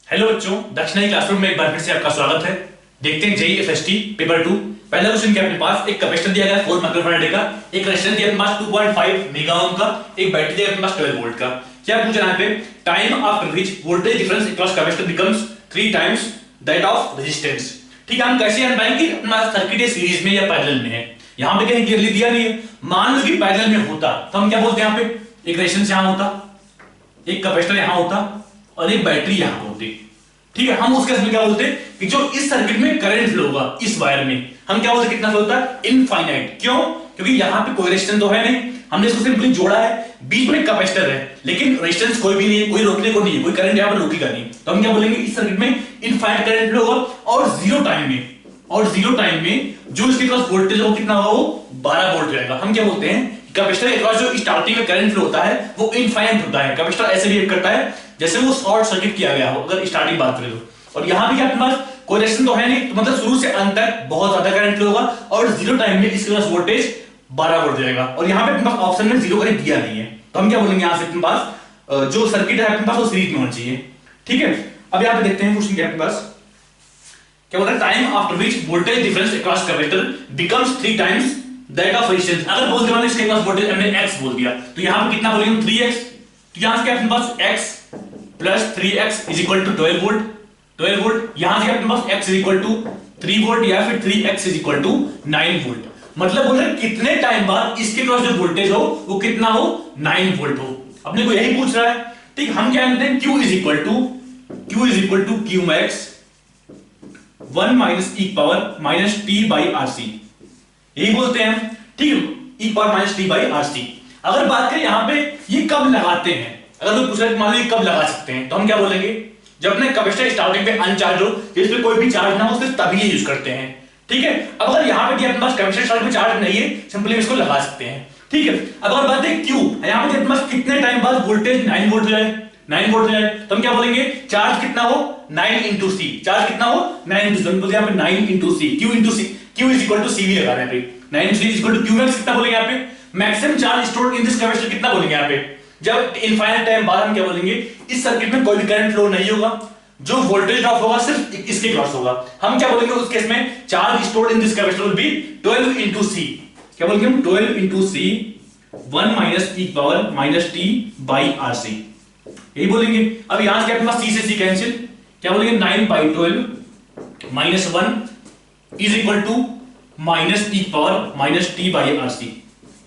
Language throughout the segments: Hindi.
हेलो बच्चों, दक्षिणाई क्लासरूम में एक बार फिर से आपका स्वागत है। देखते हैं जेईई एफएसटी पेपर 2। पहला क्वेश्चन क्या अपने पास एक कैपेसिटर दिया गया है 4 माइक्रोफैराड का, एक रेजिस्टेंस दिया अपने पास 2.5 मेगा ओम का, एक बैटरी दिया अपने पास 12 वोल्ट का। क्या पूछा यहां पे? Time after which voltage difference across capacitor becomes 3 times that of resistance. ठीक है, हम कैसे जान पाएंगे कि अपना सर्किट सीरीज में या पैरेलल में है? यहां पे कहीं क्लियरली दिया नहीं है। मान लो कि पैरेलल में होता तो हम क्या बोलते हैं? यहां पे एक रेजिस्टेंस यहां होता, एक कैपेसिटर यहां होता और एक बैटरी यहां होती। ठीक है, हम उस केस में क्या बोलते हैं कि जो इस सर्किट में करंट फ्लो होगा इस वायर में, हम क्या बोलते हैं? कितना फ्लो होता है? इनफाइनाइट। क्यों? क्योंकि यहां पे कोई रेजिस्टेंस तो है नहीं, हमने इसको सिंपली जोड़ा है, बीच में कैपेसिटर है लेकिन रेजिस्टेंस कोई भी नहीं है, कोई रोकने को नहीं है, कोई करंट यहां पर रोकेगा नहीं। तो हम क्या बोलेंगे? इस सर्किट में इनफाइनाइट करंट फ्लो होगा और जीरो टाइम में जो इसके पास वोल्टेज हो कितना होगा? वो 12 वोल्ट रहेगा। हम क्या बोलते हैं? कैपेसिटर के पास जो स्टार्टिंग में करंट फ्लो होता है वो इनफाइनाइट होता है। कैपेसिटर ऐसे बिहेव करता है जैसे वो शॉर्ट सर्किट किया गया हो, अगर स्टार्टिंग बात करें तो। और यहां भी क्या अपने पास कोई रेजिस्टेंस तो है नहीं, तो मतलब शुरू से अंत तक बहुत ज्यादा करंट फ्लो होगा और जीरो टाइम में इसके पास वोल्टेज 12 वोल्ट जाएगा। और यहां पे अपने पास ऑप्शन में जीरो करंट दिया नहीं है, तो हम क्या बोलेंगे? यहां से अपने पास जो सर्किट है अपने पास वो सीरीज में होना चाहिए। ठीक है, अब यहां पे देखते हैं क्वेश्चन क्या अपने पास क्या बोल रहा है? Time after which voltage difference across capacitor becomes 3 times that of resistance. अगर बोल दिया इसके पास वोल्टेज हमने x बोल दिया तो यहां पे कितना बोलेंगे? 3x। तो यहां से क्या अपने पास x plus 3x is equal to 12 volt. यहां से अपने पास x is equal to 3 volt या फिर 3x is equal to 9 volt. मतलब बोल रहे कितने टाइम बाद इसके पास जो वोल्टेज हो वो कितना हो? 9 वोल्ट हो। अपने को यही पूछ रहा है। ठीक, हम क्या जानते हैं? q is equal to q max 1 minus e power minus t by RC, यही बोलते हैं हम। ठीक है, e power minus t by RC। अगर बात करें यहां पे ये कब लगाते हैं, अगर कोई पूछ रहा है मान लो ये कब लगा सकते हैं, तो हम क्या बोलेंगे? जब अपने कैपेसिटर स्टार्टिंग पे अनचार्ज हो, जिस पे कोई भी चार्ज ना हो, सिर्फ तभी ये यूज करते हैं। ठीक है, अब अगर यहां पे अपने पास कैपेसिटर स्टार्टिंग पे चार्ज नहीं है, सिंपली इसको लगा सकते हैं। ठीक है, अब अगर बात है क्यू, यहां पे अपने पास कितने टाइम बाद वोल्टेज 9 वोल्ट हो जाए, तो हम क्या बोलेंगे? चार्ज कितना हो? 9 इंटू सी। चार्ज कितना हो? 9 इंटू सी। बोलते हैं यहां पे 9 into C, Q into C, Q is equal to C भी लगा रहे हैं पे। 9 into C is equal to Q max कितना बोलेंगे यहां पे? Maximum charge stored in this capacitor कितना बोलेंगे यहां पे? जब इनफाइनाइट टाइम बाद हम क्या बोलेंगे? इस सर्किट में कोई भी करंट फ्लो नहीं होगा, जो वोल्टेज ड्रॉप होगा सिर्फ इसके क्रॉस होगा। हम क्या बोलेंगे उस केस में? Charge stored in this capacitor will be 12 into C. क्या बोलेंगे हम? 12 into C 1 minus e power minus t by RC, यही बोलेंगे। अब यहां से अपने पास c से c कैंसिल, क्या बोलेंगे? 9 by 12 minus 1 is equal to minus e power minus t by RC।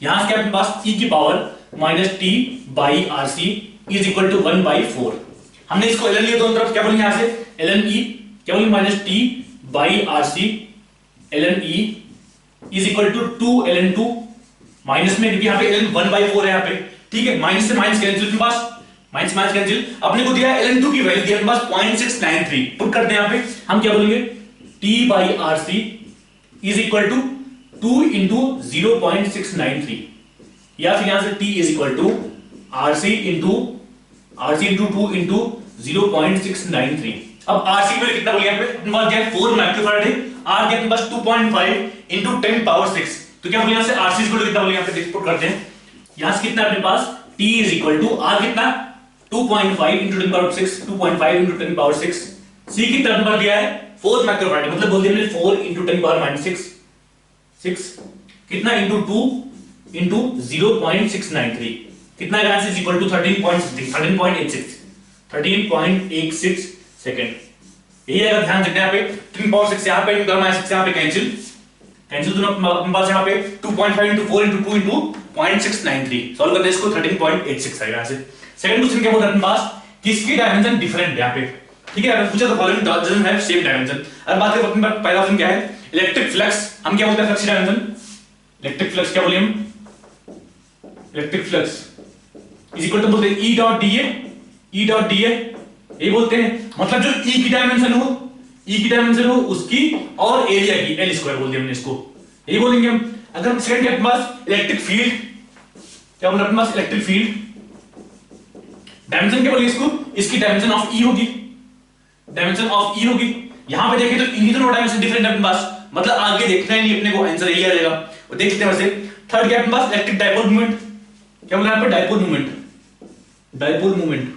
यहां से अपने पास e की power minus t by RC is equal to 1 by 4। हमने इसको ln लिया दोनों तरफ, क्या बोलेंगे यहां से? ln e, क्या बोलेंगे? Minus t by RC ln e is equal to 2 ln 2 minus में, क्योंकि यहां पे ln 1 बाई 4 है यहां पे। ठीक है, माइनस से माइनस कैंसिल, अपने पास माइनस माइनस कैंसिल। अपने को दिया ln 2 की वैल्यू दी अपने पास 0.693, पुट करते हैं यहां पे। हम क्या बोलेंगे? t by RC is equal to 2 into 0.693, या फिर यहां से t is equal to RC into 2 into 0.693। अब RC की वैल्यू कितना बोलेंगे यहां पे? अपने पास दिया 4 माइक्रोफैराड है, R के अपने पास 2.5 इंटू 10 पावर 6। तो क्या बोलेंगे यहां से? RC को कितना बोलेंगे यहां पे? पुट करते हैं। यहां से कितना अपने पास? t is equal to R कितना? 2.5 into 10 power 6, 2.5 into 10 power 6। C की तरफ पर दिया है 4 माइक्रोफैराड, मतलब बोल दिया हमने 4 इंटू 10 पावर माइनस 6 कितना? इंटू 2 इंटू 0.693 कितना? यहां से इक्वल टू 13.86 सेकंड। यही अगर ध्यान रखना, यहाँ पे 10 पावर 6 यहां पे इंटू माइनस 6 यहां पे कैंसिल दोनों अपने पास। यहां पे 2.5 इंटू 4 इंटू 2 इंटू 0.693 सॉल्व करते हैं इसको, 13.86 आएगा यहां से। सेकंड क्वेश्चन क्या बोल रहा है अपने पास? किसकी डायमेंशन डिफरेंट है यहां पे? ठीक है, अगर पूछा तो following doesn't have same dimension. अब बात करें अपने पहला ऑप्शन क्या है? Electric flux. हम क्या बोलते हैं? फ्लक्स की डायमेंशन इलेक्ट्रिक फ्लक्स क्या बोले हम? Electric flux is equal to बोलते हैं E डॉट dA, ये बोलते हैं। मतलब जो E की डायमेंशन हो उसकी और एरिया की L स्क्वायर बोल दिया हमने इसको, यही बोलेंगे हम। अगर सेकंड के पास इलेक्ट्रिक फील्ड, क्या बोल अपने पास? इलेक्ट्रिक फील्ड डायमेंशन क्या बोलेंगे इसको? इसकी डायमेंशन ऑफ E होगी, यहां पे देखें तो इन्हीं दोनों डायमेंशन डिफरेंट है अपने पास, मतलब आगे देखना ही नहीं अपने को, आंसर यही आ जाएगा। और देखते हैं वैसे थर्ड क्या अपने पास? Electric dipole moment. क्या बोला यहां पे? डाइपोल मोमेंट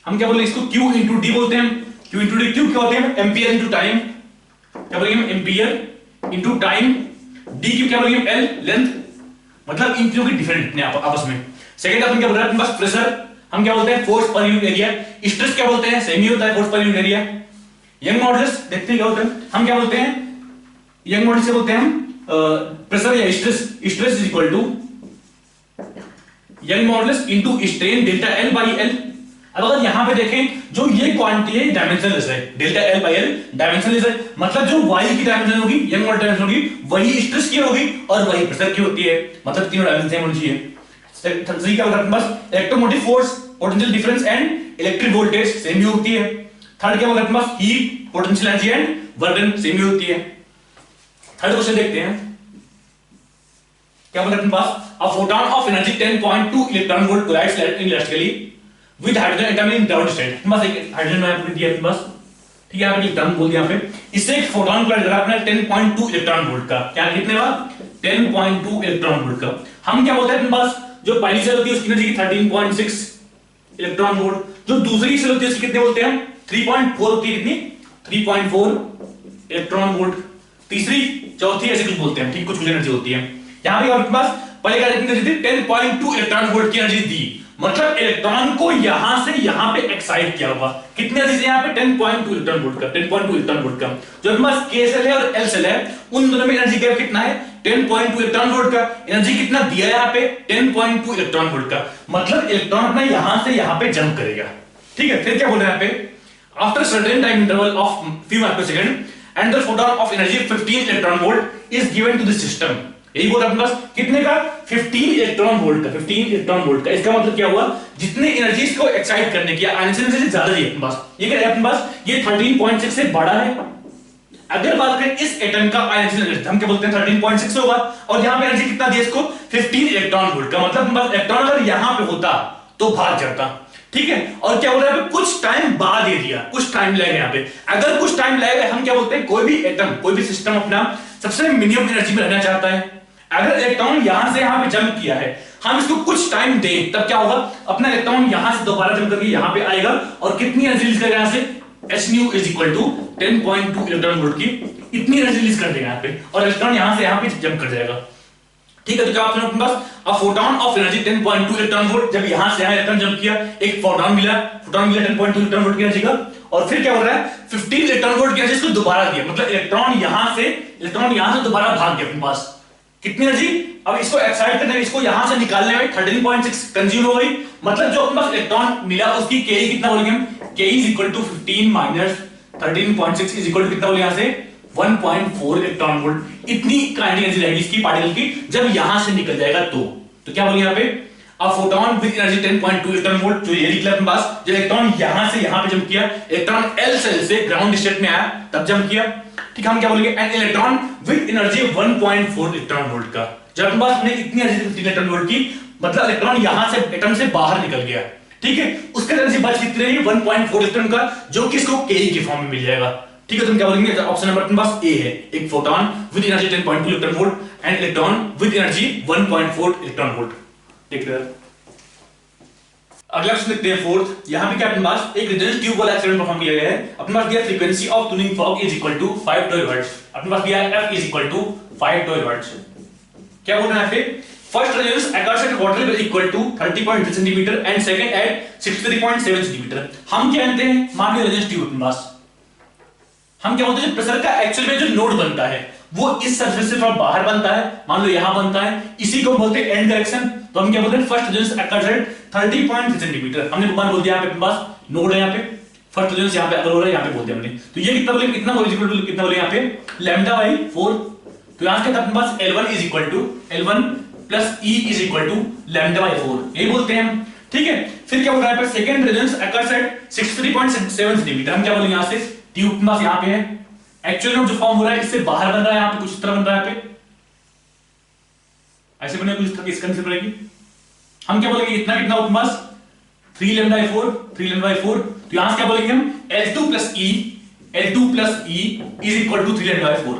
हम क्या बोलेंगे इसको Q इंटू डी बोलते हैं। Q इंटू डी, क्यू क्या होते हैं एम्पियर इंटू टाइम, क्या बोलेंगे ampere into time, D Q क्या बोलेंगे एल लेंथ, मतलब इन तीनों की डिफरेंट आपस में। सेकंड अपन क्या बोल रहा है अपने पास प्रेशर, हम क्या बोलते हैं force per unit area, stress क्या बोलते हैं सेम ही होता है force per unit area. Young modulus देखते हैं क्या होता है, हम क्या बोलते हैं यंग मॉडुलस से बोलते हैं हम प्रेशर या stress, stress is equal to Young modulus into strain delta L by L. अब अगर यहां पे देखें जो ये क्वांटिटी है डायमेंशनलेस है, delta L by L dimensionless है, मतलब जो वाई की डायमेंशन होगी यंग मॉडुलस डायमेंशन होगी वही स्ट्रेस की होगी और वही प्रेशर की होती है, मतलब तीनों डायमेंशन सेम होनी चाहिए। थर्ड क्या होता है बस electromotive force, potential difference and electric voltage same ही होती है। थर्ड क्या होता है बस heat, potential energy and work same ही होती है। थर्ड क्वेश्चन देखते हैं क्या बोला अपने पास, a photon of energy 10.2 electron volt collides elastically with hydrogen atom in ground state। बस एक हाइड्रोजन आपको दिया है बस, ठीक है यहाँ पे इलेक्ट्रॉन बोल दिया यहाँ पे, इससे एक फोटोन कोलाइड करा अपने 10.2 इलेक्ट्रॉन वोल्ट का, क्या कितने का 10.2 इलेक्ट्रॉन वोल्ट का। हम क्या बोलते हैं अपने पास जो पहली सेल होती है उसकी एनर्जी 13.6 इलेक्ट्रॉन वोल्ट, जो दूसरी सेल होती है उसकी कितने बोलते हैं हम 3.4 होती है, कितनी 3.4 इलेक्ट्रॉन वोल्ट, तीसरी चौथी ऐसे कुछ बोलते हैं, ठीक कुछ एनर्जी होती है। यहां पे आपके पास पहले क्या एनर्जी थी 10.2 इलेक्ट्रॉन वोल्ट की एनर्जी दी, मतलब इलेक्ट्रॉन को यहां से यहां पे एक्साइट किया हुआ, कितने एनर्जी यहां पे 10.2 इलेक्ट्रॉन वोल्ट का, 10.2 इलेक्ट्रॉन वोल्ट का। जो हमारे पास k सेल है और l सेल है उन दोनों में एनर्जी गैप कितना है 10.2 इलेक्ट्रॉन वोल्ट का, एनर्जी कितना दिया है यहां पे 10.2 इलेक्ट्रॉन वोल्ट का, मतलब इलेक्ट्रॉन अपना यहां से यहां पे जंप करेगा, ठीक है। फिर क्या बोल रहे हैं यहां पे after certain time interval of few microsecond and the photon of energy 15 electron volt is given to the system. यही बोल रहा है कितने का 15 इलेक्ट्रॉन वोल्ट का, 15 इलेक्ट्रॉन वोल्ट का। इसका मतलब क्या हुआ जितने एनर्जी को एक्साइट करने की आयनियन से ज्यादा है अपने पास, ये क्या है अपने पास ये 13.6 से बड़ा है। अगर बात करें इस एटम का आयनियन एनर्जी हम क्या बोलते हैं 13.6 होगा, और यहां पे एनर्जी कितना दिया इसको 15 इलेक्ट्रॉन वोल्ट का, मतलब बस इलेक्ट्रॉन अगर यहां पे होता तो भाग जाता, ठीक है। और क्या बोल रहा है कुछ टाइम बाद दे दिया, कुछ टाइम लगेगा यहां पे, अगर कुछ टाइम लगेगा हम क्या बोलते हैं कोई भी एटम कोई भी सिस्टम अपना सबसे मिनिमम एनर्जी में रहना चाहता है। अगर इलेक्ट्रॉन यहां से यहां पे जंप किया है हम इसको कुछ टाइम दें तब क्या होगा अपना इलेक्ट्रॉन यहां से दोबारा जंप करके यहां पे आएगा और कितनी एनर्जी रिलीज करेगा यहां से hν is equal to 10.2 electron volt की इतनी एनर्जी रिलीज कर देगा यहां पे, और इलेक्ट्रॉन यहां से यहां पे जंप कर जाएगा, ठीक है। तो क्या ऑप्शन अपने पास a photon of energy 10.2 electron volt, जब यहां से यहां इलेक्ट्रॉन जंप किया एक फोटोन मिला 10.2 इलेक्ट्रॉन वोल्ट की एनर्जी का, और फिर क्या हो रहा है 15 इलेक्ट्रॉन वोल्ट की एनर्जी इसको दोबारा दिया, मतलब इलेक्ट्रॉन यहां से दोबारा भाग गया अपने पास कितनी एनर्जी, अब इसको एक्साइट करने में इसको यहां से निकालने में 13.6 कंज्यूम हो गई, मतलब जो अपने पास इलेक्ट्रॉन मिला उसकी ke कितना बोलेंगे हम ke is equal to 15 minus 13.6 is equal to कितना बोले यहां से 1.4 इलेक्ट्रॉन वोल्ट, इतनी काइनेटिक एनर्जी रहेगी इसकी पार्टिकल की जब यहां से निकल जाएगा तो क्या बोलेंगे यहां पे a photon with energy 10.2 electron volt, जो ये निकला अपने पास जो इलेक्ट्रॉन यहां से यहां पे जंप किया, इलेक्ट्रॉन l सेल से ग्राउंड स्टेट में आया तब जंप किया, ठीक है। हम क्या बोलेंगे an electron with energy 1.4 electron volt का, जब अपने पास में इतनी एनर्जी 15 इलेक्ट्रॉन वोल्ट की, मतलब इलेक्ट्रॉन यहां से एटम से बाहर निकल गया, ठीक है। उसका एनर्जी बच कितनी रही 1.4 इलेक्ट्रॉन का, जो कि इसको ke के फॉर्म में मिल जाएगा, ठीक है। तो हम क्या बोलेंगे ऑप्शन नंबर अपने पास ए है, एक photon with energy 10.2 electron volt and electron with energy 1.4 electron volt, ठीक है। अगला क्वेश्चन देखते हैं फोर्थ, यहां पे क्या अपने पास एक रेजोनेंस ट्यूब वाला एक्सपेरिमेंट परफॉर्म किया गया है, अपने पास दिया frequency of tuning fork is equal to 5 12 hertz, अपने पास दिया है f is equal to 5 12 hertz. क्या बोल रहा है फिर first resonance occurs at water level equal to 30.3 cm and second at 63.7 cm। हम क्या जानते हैं मान लो रेजोनेंस ट्यूब अपने पास, हम क्या बोलते हैं प्रेशर का एक्चुअल में जो नोड बनता है वो इस सरफेस से थोड़ा बाहर बनता है, मान लो यहां बनता है, इसी को बोलते हैं एंड डायरेक्शन। तो हम क्या बोलते हैं first resonance occurs at 30.3 centimetre, हमने मान बोल दिया यहां पे अपने पास नोड है, यहां पे फर्स्ट रेजोनेंस यहां पे अगर हो रहा है यहां पे बोल दिया हमने, तो ये कितना बोले इतना बोले इक्वल टू कितना बोले यहां पे लैम्डा बाई 4, तो यहां से अपने पास L1 is equal to L1 plus E is equal to lambda by 4, यही बोलते हैं हम, ठीक है। फिर क्या बोल रहा है second resonance occurs at 63.7 centimetre, हम क्या बोलेंगे यहां से ट्यूब के पास यहां पे है, एक्चुअल में जो फॉर्म हो रहा है इससे बाहर बन रहा है, यहां पे कुछ इस तरह बन रहा है, पे ऐसे बने कुछ इस तरह की कंसेप्ट रहेगी। हम क्या बोलेंगे इतना कितना अपने पास 3 लैम्डा बाई 4 तो यहां से क्या बोलेंगे हम L2 plus E is equal to 3 lambda by 4,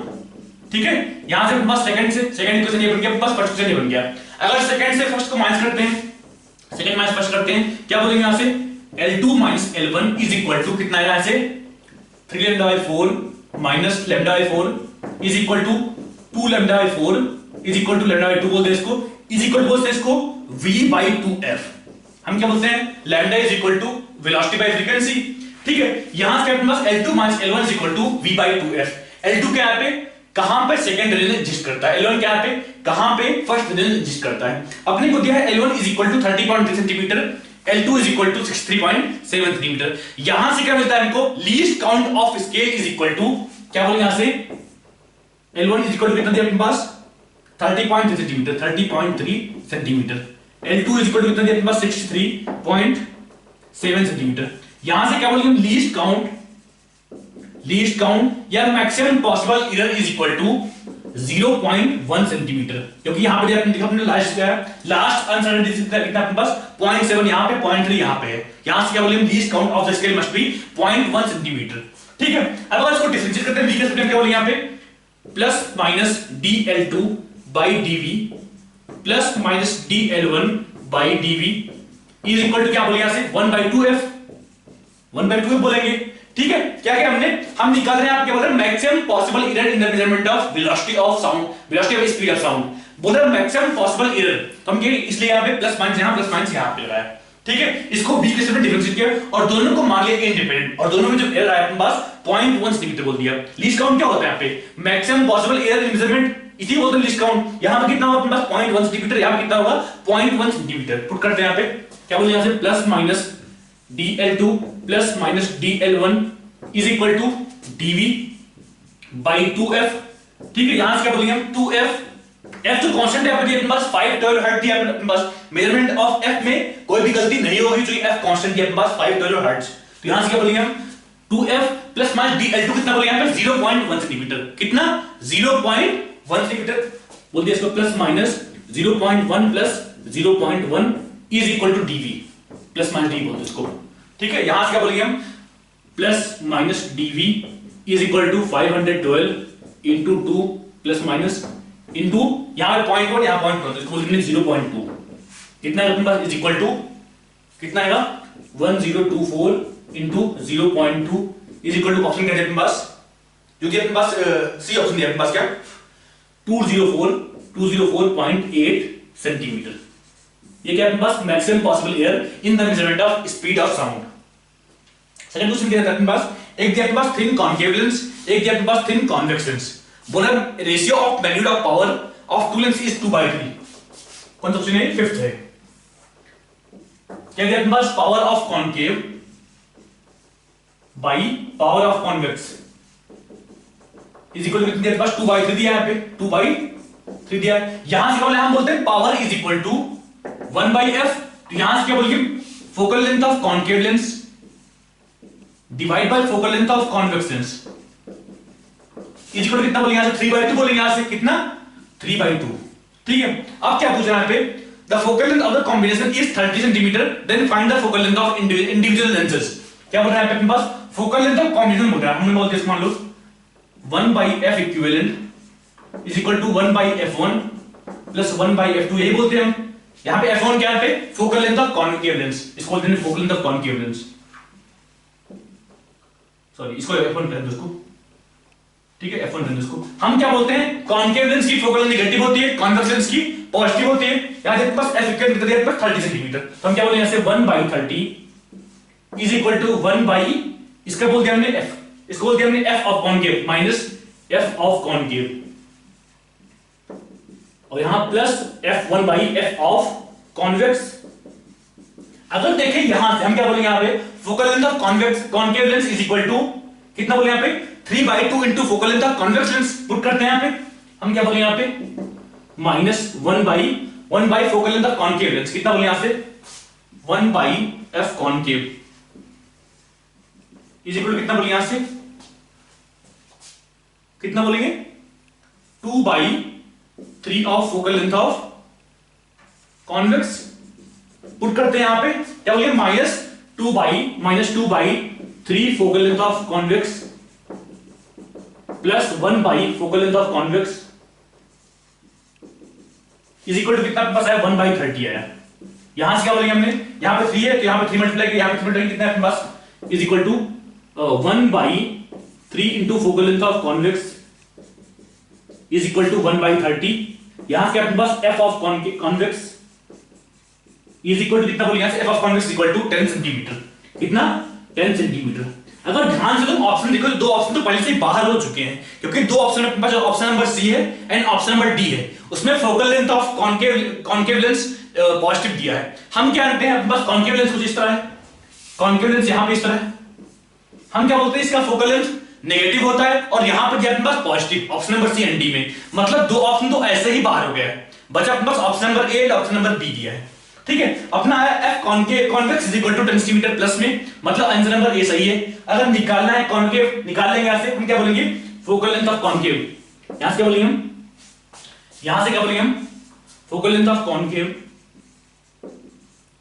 ठीक है। यहां से अपने पास सेकंड इक्वेशन ये बन गया, अपने पास फर्स्ट इक्वेशन ये बन गया। अगर सेकंड से फर्स्ट को माइनस करते हैं, सेकंड माइनस फर्स्ट करते हैं, क्या बोलेंगे यहां से L2 minus L1 is equal to कितना है ऐसे 3 lambda by 4 minus lambda by 4 is equal to 2 lambda by 4 is equal to lambda by 2 बोलते हैं इसको, इज इक्वल बोलते हैं इसको v बाई 2f। हम क्या बोलते हैं, lambda is equal to velocity by frequency. ठीक है, यहां से अपने पास L2 minus L1 is equal to v by 2f। L2 क्या पे कहां पे सेकंड रेजोनेंस एग्जिस्ट करता है, L1 क्या पे कहां पे फर्स्ट रेजोनेंस एग्जिस्ट करता है। अपने को दिया है L1 is equal to 30.3 centimetre, L2 is equal to 63.7 centimetre. यहां से क्या मिलता है हमको, least count of scale is equal to क्या बोले यहां से L1 इज इक्वल टू कितना दिया अपने पास 30.3 centimetre, 30.3 centimetre. L2 is equal to कितना दिया अपने पास 63.7 सेंटीमीटर। यहां से क्या बोलेंगे हम, लीस्ट काउंट या maximum possible error is equal to 0.1 centimetre, क्योंकि यहां पे आपने देखा अपने लास्ट अनसर्टेनिटी कितना अपने पास 0.7 यहां पे 0.3 यहां पे है। यहां से क्या बोलेंगे, least count of the scale must be 0.1 centimetre. ठीक है, अब अगर इसको डिफरेंशिएट करते हैं v के रिस्पेक्ट में क्या बोलेंगे यहां पे plus minus dl2 by dv plus minus dl1 by dv is equal to क्या बोलेंगे यहां से 1/2f, 1/2f बोलेंगे। ठीक है, क्या क्या हम निकाल रहे हैं, आप क्या बोल रहे हैं, maximum possible error in the measurement of velocity of sound, velocity of speed of sound बोल रहे हैं मैक्सिमम पॉसिबल एरर। तो हम ये इसलिए यहां पे प्लस माइनस यहां प्लस माइनस यहां पे लगाया। ठीक है, इसको b के रिस्पेक्ट में डिफरेंशिएट किया और दोनों को मान लिया इंडिपेंडेंट, और दोनों में जो एरर आया अपने पास 0.1 सेंटीमीटर बोल दिया। लीस्ट काउंट क्या होता है यहां पे, मैक्सिमम पॉसिबल एरर इन मेजरमेंट, इसी बोलते हैं लीस्ट काउंट। यहां पे कितना होगा अपने पास 0.1 सेंटीमीटर, यहां पे कितना होगा 0.1 सेंटीमीटर। पुट करते हैं यहां पे क्या बोले यहां से plus minus dl2 plus minus dl1 is equal to dv by 2f। ठीक है, यहां से क्या बोलेंगे हम 2f, f जो कांस्टेंट है अपने पास 512 हर्ट्ज दिया अपने पास, मेजरमेंट ऑफ f में कोई भी गलती नहीं होगी, जो f कांस्टेंट दिया अपने पास 512 हर्ट्ज। तो यहां से क्या बोलेंगे हम 2f प्लस माइनस dl2 कितना बोलेंगे यहां पे 0.1 सेंटीमीटर, कितना 0.1 सेंटीमीटर बोल दिया इसको, plus minus 0.1 plus 0.1 is equal to dv plus minus dv बोलते इसको। ठीक है, यहां से क्या बोलेंगे हम plus minus dv is equal to 512 into 2 plus minus into यहां पे 0.1 यहां 0.1 इसको बोलेंगे 0.2, कितना है अपने पास इज इक्वल टू कितना आएगा 1024 into 0.2 is equal to option क्या है अपने पास, जो दिया अपने पास सी ऑप्शन दिया अपने पास क्या 204.8 सेंटीमीटर। ये क्या अपने पास maximum possible error in the measurement of speed of sound. Second question क्या है अपने पास, एक दिया अपने पास थिन कॉन्केव लेंस, एक दिया अपने पास थिन कॉन्वेक्स लेंस। बोला ratio of magnitude of power of two lens is 2/3। कौन सा ऑप्शन है, फिफ्थ है। क्या दिया अपने पास, power of concave by power of convex is equal to कितनी दिया अपने पास 2/3 दिया, यहां पे 2/3 दिया है। यहां से हम बोलते हैं power is equal to 1/f। तो यहां से क्या बोलेंगे, focal length of concave lens divide by focal length of convex lens is equal to कितना बोलेंगे यहां से 3/2 बोलेंगे, यहां से कितना 3/2। ठीक है, अब क्या पूछ रहा है यहां पे, the focal length of the combination is 30 centimetre, then find the focal length of individual lenses. क्या बोल रहा है अपने पास, फोकल लेंथ ऑफ कॉम्बिनेशन बोल रहा है, हमने बोलते हैं मान लो 1/f equivalent is equal to 1/f1 plus 1/f2, यही बोलते हैं हम। यहां पे f1 क्या है पे focal length of concave lens, इसको बोलते हैं focal length of concave lens, sorry इसको f1 कहते हैं इसको। ठीक है, f1 कहते हैं इसको। हम क्या बोलते हैं, कॉन्केव लेंस की फोकल लेंथ नेगेटिव होती है, कॉन्वेक्स लेंस की पॉजिटिव होती है। यहां देखो पास f इक्वल कितना दिया, 30 सेंटीमीटर। तो हम क्या बोलेंगे यहां से 1/30 इज इक्वल टू 1 इसका बोल दिया हमने f, इसको बोल दिया हमने f of concave minus f of concave, और यहां प्लस f1/f ऑफ कॉन्वेक्स। अगर देखें यहां से हम क्या बोलेंगे, यहां पे focal length of convex concave lens is equal to कितना बोले यहां पे 3/2 into focal length of convex lens. Put करते हैं यहां पे हम क्या बोले यहां पे minus 1/1 focal length of concave lens, कितना बोले यहां से 1/f concave is equal to कितना बोले यहां से, कितना बोलेंगे 2/3 of focal length of convex. Put करते हैं यहां पे क्या बोलेंगे -2/3 focal length of convex plus 1 focal length of convex is equal to कितना पास आया 1/30 आया। यहां से क्या बोलेंगे हमने, यहां पे 3 है तो यहां पे 3 मल्टीप्लाई किया, यहां पे 3 मल्टीप्लाई कितना है अपने पास is equal to 1/3 into focal length of convex is equal to 1/30। यहां से अपने पास f of convex is equal to कितना बोलिए, यहां से f of convex is equal to 10 centimetre. कितना 10 सेंटीमीटर। अगर ध्यान से तुम ऑप्शन देखो, दो ऑप्शन तो पहले से ही बाहर हो चुके हैं, क्योंकि दो ऑप्शन अपने पास, ऑप्शन नंबर सी है एंड ऑप्शन नंबर डी है, उसमें focal length of concave lens positive दिया है। हम क्या करते हैं, अपने पास कॉन्केव लेंस कुछ इस तरह है, कॉन्केव लेंस यहां पे इस तरह है, हम क्या बोलते हैं इसका फोकल लेंथ नेगेटिव होता है और यहां पर दिया अपने पास positive, option number C and D में। मतलब दो ऑप्शन तो ऐसे ही बाहर हो गया है, बचा अपने पास ऑप्शन नंबर ए और ऑप्शन नंबर बी दिया है। ठीक है, अपना है f convex is equal to 10 centimetre plus में, मतलब आंसर नंबर ए सही है। अगर निकालना है कॉन्केव, निकाल लेंगे यहां से, हम क्या बोलेंगे फोकल लेंथ ऑफ कॉन्केव, यहां से क्या बोलेंगे हम, यहां से क्या बोलेंगे हम, focal length of concave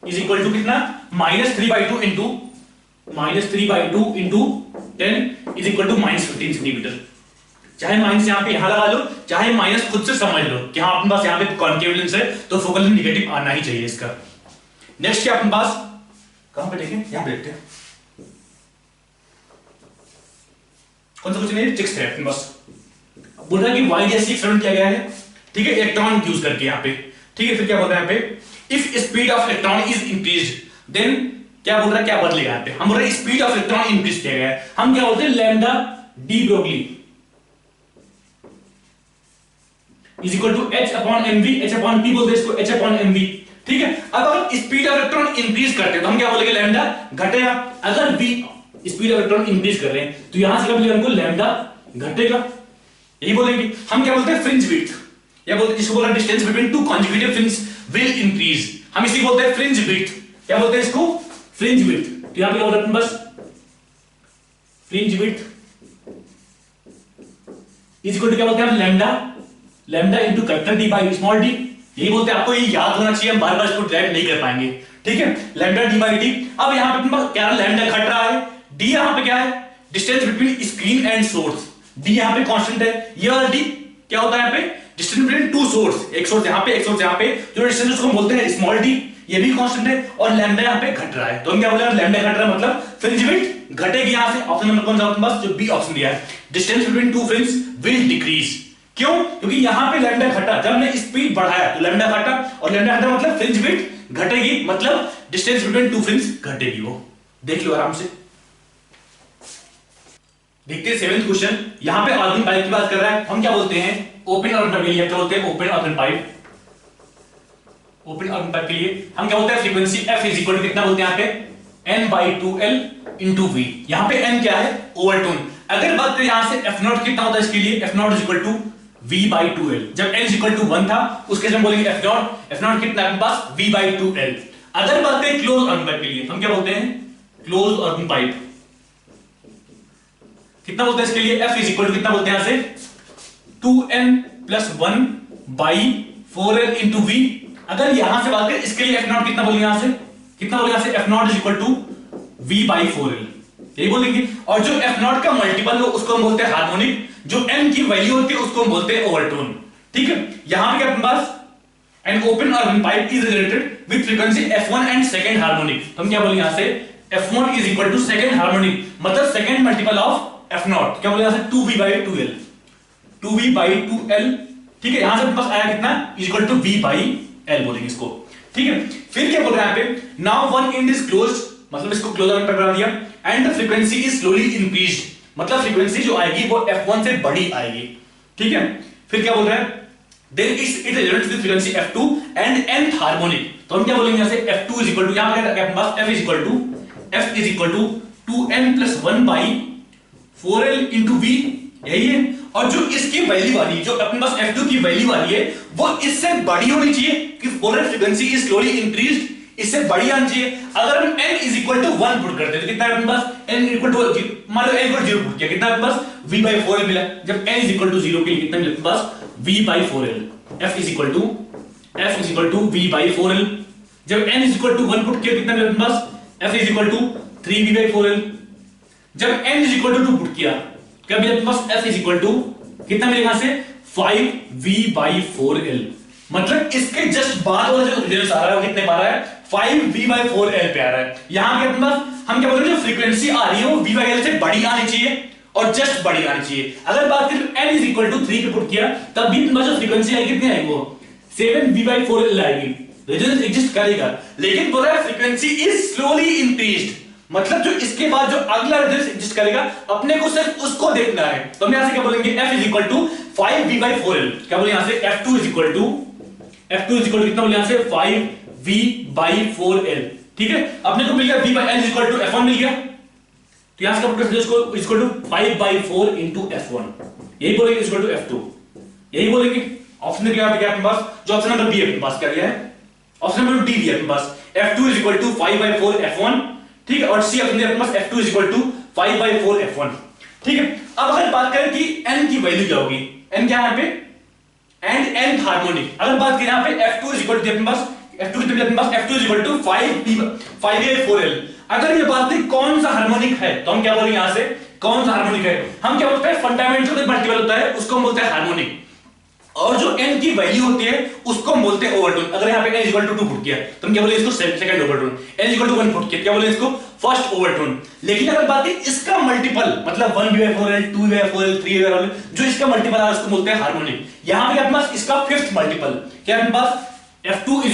is equal to कितना -3/2 into -3/2 into 10 is equal to -15 centimetre. चाहे माइनस यहां पे यहां लगा लो, चाहे माइनस खुद से समझ लो कि हाँ अपने पास यहां पे कॉन्केव लेंस है तो फोकल लेंथ नेगेटिव आना ही चाहिए इसका। नेक्स्ट क्या अपने पास, कहां पे देखें, यहां पे देखते हैं, कौन सा क्वेश्चन है, 6 है अपने पास। बोल रहा है कि y जैसे एक्सपेरिमेंट किया गया है, ठीक है, इलेक्ट्रॉन यूज करके यहां पे, ठीक है। फिर क्या बोल रहा है यहां पे, if speed of electron is increased then क्या बोल रहा है, क्या बदलेगा यहां पे, हम बोल रहे हैं स्पीड ऑफ इलेक्ट्रॉन इंक्रीज किया गया है, हम क्या बोलते हैं lambda de Broglie is equal to h upon mv, h upon p बोलते हैं इसको, h अपॉन mv। ठीक है, अब अगर स्पीड ऑफ इलेक्ट्रॉन इंक्रीज करते हैं तो हम क्या बोलेंगे लैम्डा घटेगा। अगर v speed of electron increase कर रहे हैं तो यहां से क्या बोलेंगे हमको लैम्डा घटेगा, यही बोलेंगे। हम क्या बोलते हैं फ्रिंज विड्थ, या बोलते हैं जिसको बोला distance between two conjugative fringe will increase, हम इसी बोलते हैं फ्रिंज विड्थ, क्या बोलते हैं इसको फ्रिंज विड्थ। तो यहां पे क्या बोल रहा है बस fringe width is equal to क्या बोलते हैं lambda, lambda into capital D by small d, यही बोलते हैं। आपको ये याद होना चाहिए, हम बार-बार इसको ड्राइव नहीं कर पाएंगे, ठीक है। लैम्डा डी बाय डी, अब यहां पे क्या लैम्डा घट रहा है, डी यहां पे क्या है distance between screen and source, D यहां पे कांस्टेंट है, ये वाला डी क्या होता है यहां पे डिस्टेंस बिटवीन टू सोर्स, एक सोर्स यहां पे एक सोर्स यहां पे, जो डिस्टेंस उसको बोलते हैं स्मॉल डी, ये भी कांस्टेंट है और लैम्डा यहां पे घट रहा है। तो हम क्या बोल रहे हैं लैम्डा घट रहा है मतलब फ्रिंज विड्थ घटेगी यहां से। ऑप्शन नंबर कौन सा आपके पास, जो बी ऑप्शन दिया है, distance between two fringe will decrease. क्यों, क्योंकि यहां पे लैम्डा घटा, जब हमने स्पीड बढ़ाया तो लैम्डा घटा, और लैम्डा घटा मतलब फ्रिंज विड्थ घटेगी, मतलब डिस्टेंस बिटवीन टू फ्रिंज घटेगी। वो देख लो आराम से। देखते हैं 7th क्वेश्चन, यहां पे ऑर्गन पाइप की बात कर रहा है। हम क्या बोलते हैं ओपन ऑर्गन के लिए, क्या बोलते हैं open organ pipe, open organ pipe के लिए हम क्या बोलते हैं frequency f is equal to कितना बोलते हैं यहां पे n/2l इंटू v। यहां पे n क्या है ओवरटोन। अगर बात करें यहां से f0 कितना होता है इसके लिए, f0 is equal to v/2l। जब n इज इक्वल टू 1 था उसके हम बोलेंगे f0 कितना है पास v/2l। अगर बात करें क्लोज ऑर्गन पाइप के लिए, हम क्या बोलते हैं क्लोज ऑर्गन पाइप, कितना बोलते हैं इसके लिए f इज इक्वल टू कितना बोलते हैं यहां से 2n + 1/4l इंटू v। अगर यहां से बात करें इसके लिए f0 कितना बोलेंगे यहां से, कितना बोलेंगे यहां से f0 is equal to v/4l, यही बोलेंगे। और जो f0 का मल्टीपल हो उसको हम बोलते हैं हार्मोनिक, जो n की वैल्यू होती है उसको हम बोलते हैं ओवरटोन। ठीक है, यहां पे क्या अपने पास an open organ pipe is related with frequency f1 and second harmonic. हम क्या बोलेंगे यहां से f1 is equal to second harmonic, मतलब सेकंड मल्टीपल ऑफ f0, क्या बोलेंगे यहां से 2v/2l, 2v/2l। ठीक है, यहां से अपने पास आया कितना इज इक्वल टू v/l बोलेंगे इसको। ठीक है, फिर क्या बोल रहा है यहां पे now one and is closed, मतलब इसको क्लोज ऑर्गन बना दिया, and the frequency is slowly increased, मतलब फ्रीक्वेंसी जो आएगी वो f1 से बड़ी आएगी। ठीक है, फिर क्या बोल रहा है then it related with frequency f2 and nth harmonic. तो हम क्या बोलेंगे यहां से f2 इज इक्वल टू, यहां पे अपने पास f is equal to 2n + 1/4l into v, यही है। और जो इसकी वैल्यू वाली, जो अपने पास f2 की वैल्यू वाली है वो इससे बड़ी होनी चाहिए, कि बोल फ्रीक्वेंसी इज स्लोली इंक्रीज्ड, इससे बड़ी आनी चाहिए। अगर हम n is equal to 1 put करते हैं तो कितना है अपने पास n इक्वल टू, मान लो n इक्वल 0 पुट किया, कितना अपने पास v/4l मिला। जब n इज इक्वल टू 0 के लिए कितना मिला अपने पास v/4l, f is equal to v/4l। जब n is equal to 1 put किया कितना मिला अपने पास f is equal to 3v/4l। जब n is equal to 2 put किया क्या मिला अपने पास f इज इक्वल टू कितना मिलेगा से 5v/4l। मतलब इसके जस्ट बाद वाला जो रिजल्ट आ रहा है वो कितने पा रहा है 5v/4l पे आ रहा है। यहां पे अपने पास हम क्या बोल रहे हैं, जो फ्रीक्वेंसी आ रही है वो v/l से बड़ी आनी चाहिए और जस्ट बड़ी आनी चाहिए। अगर बात करें n = 3 पे पुट किया तब भी अपने पास जो फ्रीक्वेंसी आएगी कितनी आएगी, वो 7v/4l आएगी, रेजोनेंस एग्जिस्ट करेगा। लेकिन बोला है फ्रीक्वेंसी इज स्लोली इंक्रीज्ड, मतलब जो इसके बाद जो अगला रेजोनेंस एग्जिस्ट करेगा अपने को सिर्फ उसको देखना है। तो हम यहां से क्या बोलेंगे, f = 5v/4l। क्या बोले यहां से, f2 = कितना बोले यहां से 5v/4l। ठीक है, अपने को मिल गया v/l = f1 मिल गया। तो यहां से क्या बोलते हैं इसको, = 5/4 * f1, यही बोलेंगे = f2, यही बोलेंगे। ऑप्शन में क्या है अपने पास, जो ऑप्शन नंबर बी अपने पास क्या दिया है, ऑप्शन नंबर डी दिया अपने पास f2 = 5/4 f1। ठीक है, और सी अपने पास f2 = 5/4 f1। ठीक है, अब अगर बात करें कि n की वैल्यू क्या होगी, n क्या है यहां पे, एंड nth हार्मोनिक। अगर बात करें यहां पे f2 = अपने पास f2 = 5v/4l। अगर ये बात है कौन सा हार्मोनिक है तो हम क्या बोलेंगे यहां से, कौन सा हार्मोनिक है, हम क्या बोलते हैं, फंडामेंटल मल्टीपल होता है उसको हम बोलते हैं हार्मोनिक, और जो n की वैल्यू होती है उसको हम बोलते हैं ओवरटोन। अगर यहां पे n = 2 पुट किया तो हम क्या बोलेंगे इसको सेकंड ओवरटोन, n = 1 पुट किया क्या बोलेंगे इसको फर्स्ट ओवरटोन। लेकिन अगर बात है इसका मल्टीपल, मतलब 1v/4l 2v/4l 3v/4l, जो इसका मल्टीपल है उसको बोलते हैं हार्मोनिक। यहां पे अपने पास इसका फिफ्थ मल्टीपल क्या है अपने पास, f2 =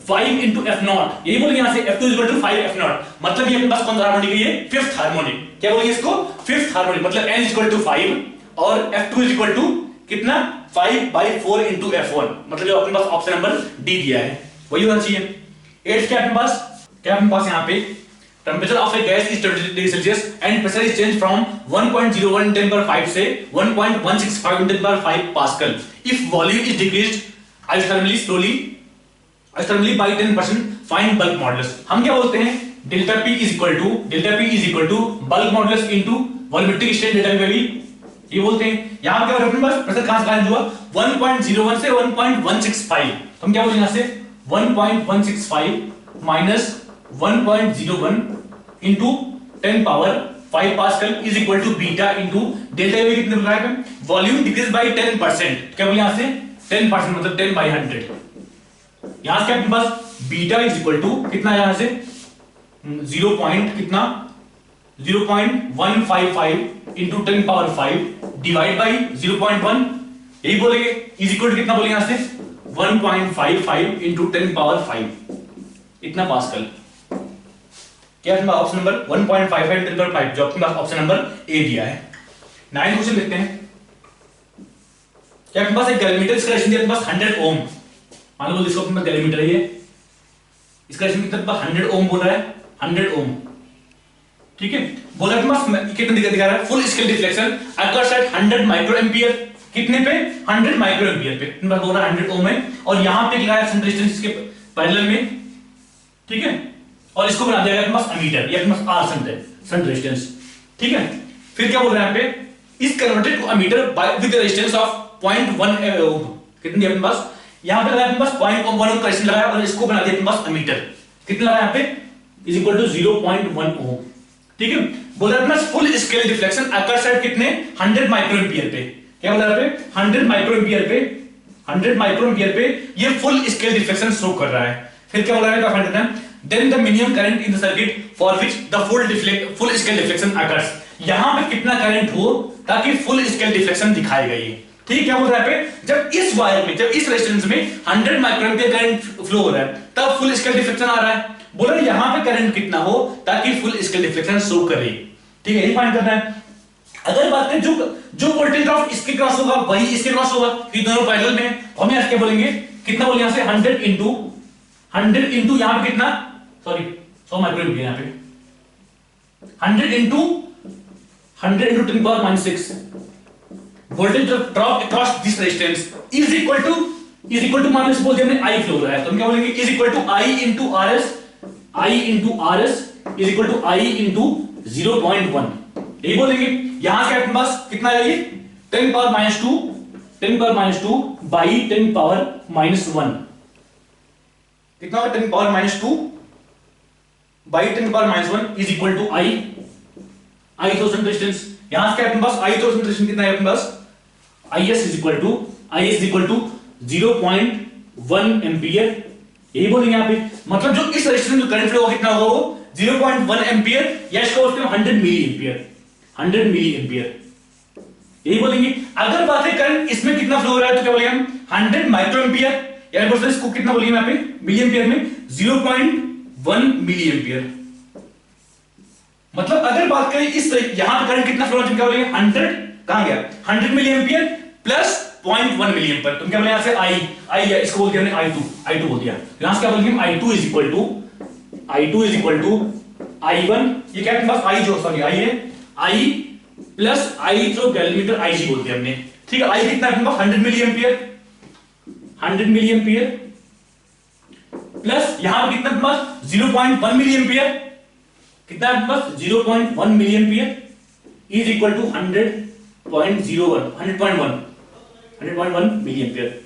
5 * f0, यही बोलेंगे यहां से f2 = 5 f0, मतलब ये अपने पास कौन सा हार्मोनिक है, ये फिफ्थ हार्मोनिक। क्या बोलेंगे इसको, फिफ्थ हार्मोनिक, मतलब n = 5 और f2 = कितना 5/4 * f1, मतलब जो अपने पास ऑप्शन नंबर डी दिया है वही होना चाहिए। 8 क्या अपने पास यहां पे, temperature of A gas is 20 degree Celsius and pressure is change from 1.01 × 10⁵ से 1.165 × 10⁵ pascal if volume is decreased isothermally by 10%, find bulk modulus. हम क्या बोलते हैं, delta P = bulk modulus into volumetric strain delta P value, ये बोलते हैं। यहां पे अपने पास प्रेशर कहां से चेंज हुआ, 1.01 से 1.165, तो हम क्या बोलेंगे यहां से 1.165 minus 1.01 into 10⁵ pascal is equal to beta into delta V कितने प्रकार का, वॉल्यूम डिक्रीज बाय 10%, क्या बोले यहां से 10%, मतलब 10/100। यहां से अपने पास बीटा इज इक्वल टू कितना, यहां से 0. कितना 0.155 इंटू 10⁵ डिवाइड बाई 0.1, यही बोलेंगे इज इक्वल टू कितना बोलेंगे यहां से 1.55 इंटू 10⁵, इतना पास्कल। क्या है ऑप्शन नंबर 1.55 × 10⁵, जो आपके पास ऑप्शन नंबर ए दिया है। 9 क्वेश्चन देखते हैं। क्या आपके पास एक गैलोमीटर, इसका रेशियो दिया आपके पास 100 ओम, मान लो इसको अपने पास गैलोमीटर है ये, इसका रेशियो कितना आपके पास 100 ओम बोल रहा है, 100 ओम। ठीक है, बोला अपने पास कितना दिखा रहा है, full scale deflection occurs at 100 microampere, कितने पे 100 माइक्रोएम्पियर पे, अपने पास बोल रहा है 100 ओम है, और यहां पे लिखा है सन रेजिस्टेंस इसके पैरेलल में। ठीक है, और इसको बना दिया गया अपने पास अमीटर, ये अपने पास आर सन रेजिस्टेंस। ठीक है, फिर क्या बोल रहे हैं यहाँ पे, is converted to ammeter by with resistance of 0.1 ohm, कितनी अपने पास, यहां पे लगाया अपने पास 0.1 ओम का रेजिस्टेंस लगाया और इसको बना दिया अपने पास अमीटर, कितना लगाया यहां पे, इज इक्वल टू 0.1 ओम। ठीक है, बोल रहा है full scale deflection occurs at कितने 100 माइक्रोएम्पियर पे, क्या बोल रहा है 100 माइक्रोएम्पियर पे, 100 माइक्रोएम्पियर पे ये फुल स्केल डिफ्लेक्शन शो कर रहा है। फिर क्या बोल रहा है, क्या फाइंड करना है, then the minimum current in the circuit for which the full scale deflection occurs, यहां पे कितना करंट हो ताकि फुल स्केल डिफ्लेक्शन दिखाएगा ये। ठीक, क्या बोल रहा है, जब इस वायर में, जब इस रेजिस्टेंस में 100 माइक्रोएम्पियर करंट फ्लो हो रहा है तब फुल स्केल डिफ्लेक्शन आ रहा है। बोला यहां पे करंट कितना हो ताकि फुल स्केल डिफ्लेक्शन शो करे। ठीक है, यही फाइंड करना है। अगर बात करें जो वोल्टेज ड्रॉप इसके क्रॉस होगा वही इसके क्रॉस होगा, क्योंकि दोनों पैरेलल में है, तो हम यहां क्या बोलेंगे, कितना बोले यहां से 100 इंटू यहां पे कितना, सॉरी 100 माइक्रोएम्पियर, यहां पे 100 into 10⁻⁶ voltage drop across this resistance is equal to मान लो सपोज हमने I फ्लो हो रहा है, तो हम क्या बोलेंगे, is equal to I into RS is equal to I into 0.1, यही बोलेंगे। यहां से अपने पास कितना है, ये 10⁻², बाई 10⁻⁻1, कितना होगा 10⁻² by 10⁻1 is equal to I थ्रोसन रेजिस्टेंस। यहां से अपने पास I थ्रोसन रेजिस्टेंस कितना है अपने पास, IS is equal to 0.1 ampere यही बोलेंगे यहाँ पे, मतलब जो इस रजिस्टर में जो करंट फ्लो कितना होगा वो 0.1 एम्पियर या इसको बोलते हैं 100 मिली एम्पियर, 100 मिली एम्पियर, यही बोलेंगे। अगर बात है करंट इसमें कितना फ्लो हो रहा है तो क्या बोलेंगे हम 100 माइक्रो एम्पियर, या इसको कितना बोलेंगे यहाँ पे मिली एम्पियर में 0.1 मिली एम्पियर। मतलब अगर बात करें इस यहां पे करंट कितना फ्लो हो रहा है क्या बोलेंगे 100, कहां गया 100 milliampere plus 0.1 milliampere, तुम क्या बोलेंगे यहां से आई है, इसको बोल दिया हमने i2 बोल दिया, यहां से क्या बोलेंगे हम i2 is equal to i1, ये क्या है पास i जो सॉरी i है i प्लस i जो गैलोमीटर ig बोल दिया हमने, ठीक है। i कितना है अपने पास 100 milliampere, 100 milliampere plus यहां पे कितना अपने पास 0.1 मिली एम्पियर, कितना है अपने पास 0.1 milliampere is equal to 100.1 milliampere.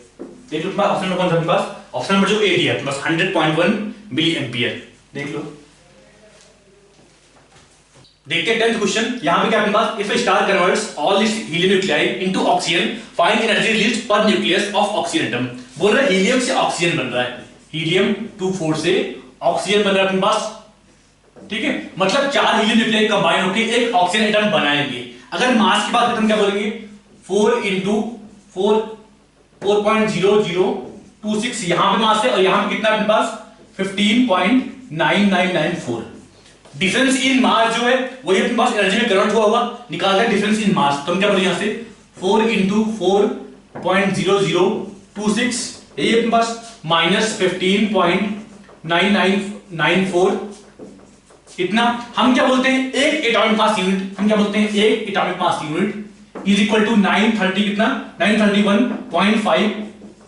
देख लो ऑप्शन नंबर कौन सा अपने पास, ऑप्शन नंबर जो ए दिया है बस 100.1 मिली एम्पियर, देख लो। देखते हैं 10th क्वेश्चन, यहां पे क्या अपने पास, if a star converts all its helium nuclei into oxygen find energy released per nucleus of oxygen atom. बोल रहा है हीलियम से ऑक्सीजन बन रहा है, हीलियम 24 से ऑक्सीजन बन रहा है अपने पास, ठीक है। मतलब 4 हीलियम न्यूक्लियाई कंबाइन होकर एक ऑक्सीजन एटम बनाएंगे। अगर मास की बात करें तो हम क्या बोलेंगे 4 into 4.0026 यहां पे मास है और यहां पे कितना अपने पास 15.9994। डिफरेंस इन मास जो है वही अपने पास एनर्जी में कन्वर्ट हुआ होगा, निकालना है डिफरेंस इन मास, तो हम क्या बोलेंगे यहां से 4 into 4.0026 ये अपने पास माइनस 15.9994, इतना हम क्या बोलते हैं एक एटॉमिक मास यूनिट, हम क्या बोलते हैं एक atomic mass unit is equal to 930 कितना 931.5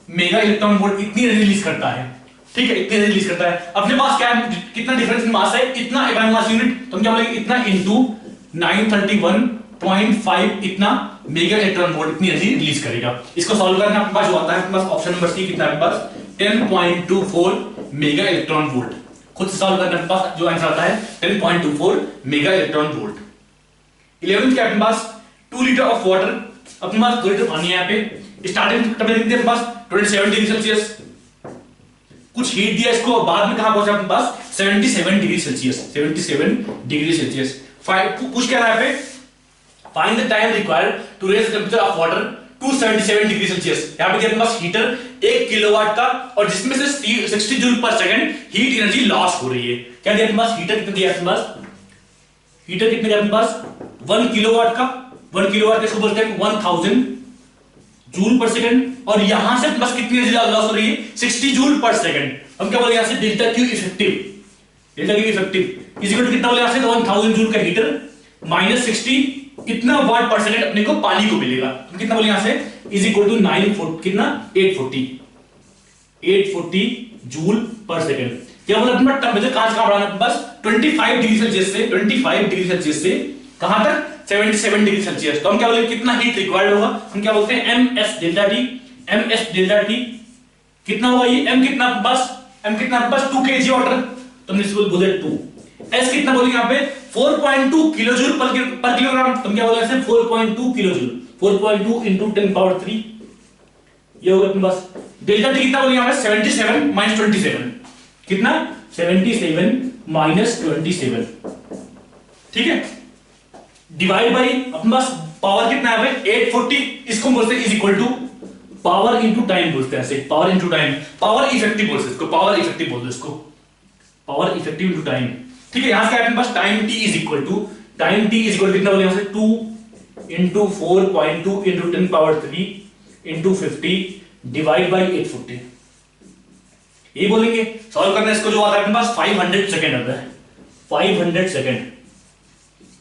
मेगा इलेक्ट्रॉन वोल्ट, इतनी एनर्जी रिलीज करता है, ठीक है, इतनी एनर्जी रिलीज करता है। अपने पास क्या है, कितना डिफरेंस इन मास है, इतना एटॉमिक मास यूनिट, तो हम क्या बोलेंगे इतना इनटू 931.5 इतना मेगा इलेक्ट्रॉन वोल्ट इतनी एनर्जी रिलीज करेगा। इसको सॉल्व करना अपने पास जो आता है अपने पास ऑप्शन नंबर सी कितना है अपने पास 10.24 मेगा इलेक्ट्रॉन वोल्ट, खुद से सॉल्व करने के पास जो आंसर आता है 10.24 मेगा इलेक्ट्रॉन वोल्ट। 11th क्या अपने पास 2 लीटर ऑफ वाटर, अपने पास 2 लीटर पानी है यहाँ पे, स्टार्टिंग टेंपरेचर अपने पास 27 डिग्री सेल्सियस, कुछ हीट दिया इसको, बाद में कहां पहुंचा अपने पास 77 डिग्री सेल्सियस, 77 डिग्री सेल्सियस। कुछ क्या रहा है पे find the time required to raise the temperature of water to 77 degree Celsius. यहां पे अपने पास हीटर 1 किलोवाट का और जिसमें से 60 जूल पर सेकंड हीट एनर्जी लॉस हो रही है। क्या दिया अपने पास, हीटर कितना दिया अपने पास, हीटर कितने दिया अपने पास 1 किलोवाट का, 1 किलोवाट इसको बोलते हैं 1000 जूल पर सेकंड, और यहां से बस कितनी एनर्जी लॉस हो रही है 60 जूल पर सेकंड। हम क्या बोलेंगे यहां से delta Q effective, delta Q effective is equal to कितना बोले यहां से 1000 जूल का हीटर माइनस 60 इतना वाट पर सेकंड अपने को पानी को मिलेगा, तो कितना बोले यहां से इज इक्वल टू 940 कितना 840 जूल पर सेकंड। क्या बोला अपना टेंपरेचर कहां से कहां बढ़ाना है बस 25 डिग्री सेल्सियस से 25 डिग्री सेल्सियस से कहां तक 77 डिग्री सेल्सियस। तो हम क्या बोलेंगे कितना हीट रिक्वायर्ड होगा, हम क्या बोलते हैं ms delta T, ms delta T कितना होगा ये m कितना बस m कितना बस 2 kg वाटर, तो हमने इसको बोले 2, s कितना बोलेंगे यहां पे 4.2 किलोजूल पर किलोग्राम, तो हम क्या बोलेंगे ऐसे 4.2 किलोजूल, 4.2 into 10 पावर 3 ये होगा अपने पास। डेल्टा टी कितना बोलेंगे यहां पे 77 - 27 कितना 77 - 27, ठीक है, डिवाइड बाई अपने पास पावर कितना है 840, इसको बोलते हैं is equal to power into time बोलते हैं ऐसे, power into time, power effective बोलते हैं इसको, पावर इफेक्टिव बोलते हैं इसको, पावर इफेक्टिव इनटू टाइम, ठीक है। यहां से अपने पास time t is equal to कितना बोले यहां से 2 into 4.2 into 10 power 3 into 50 divide by 840, ये बोलेंगे। सॉल्व करना इसको जो आता है अपने पास 500 सेकंड आता है, 500 सेकंड।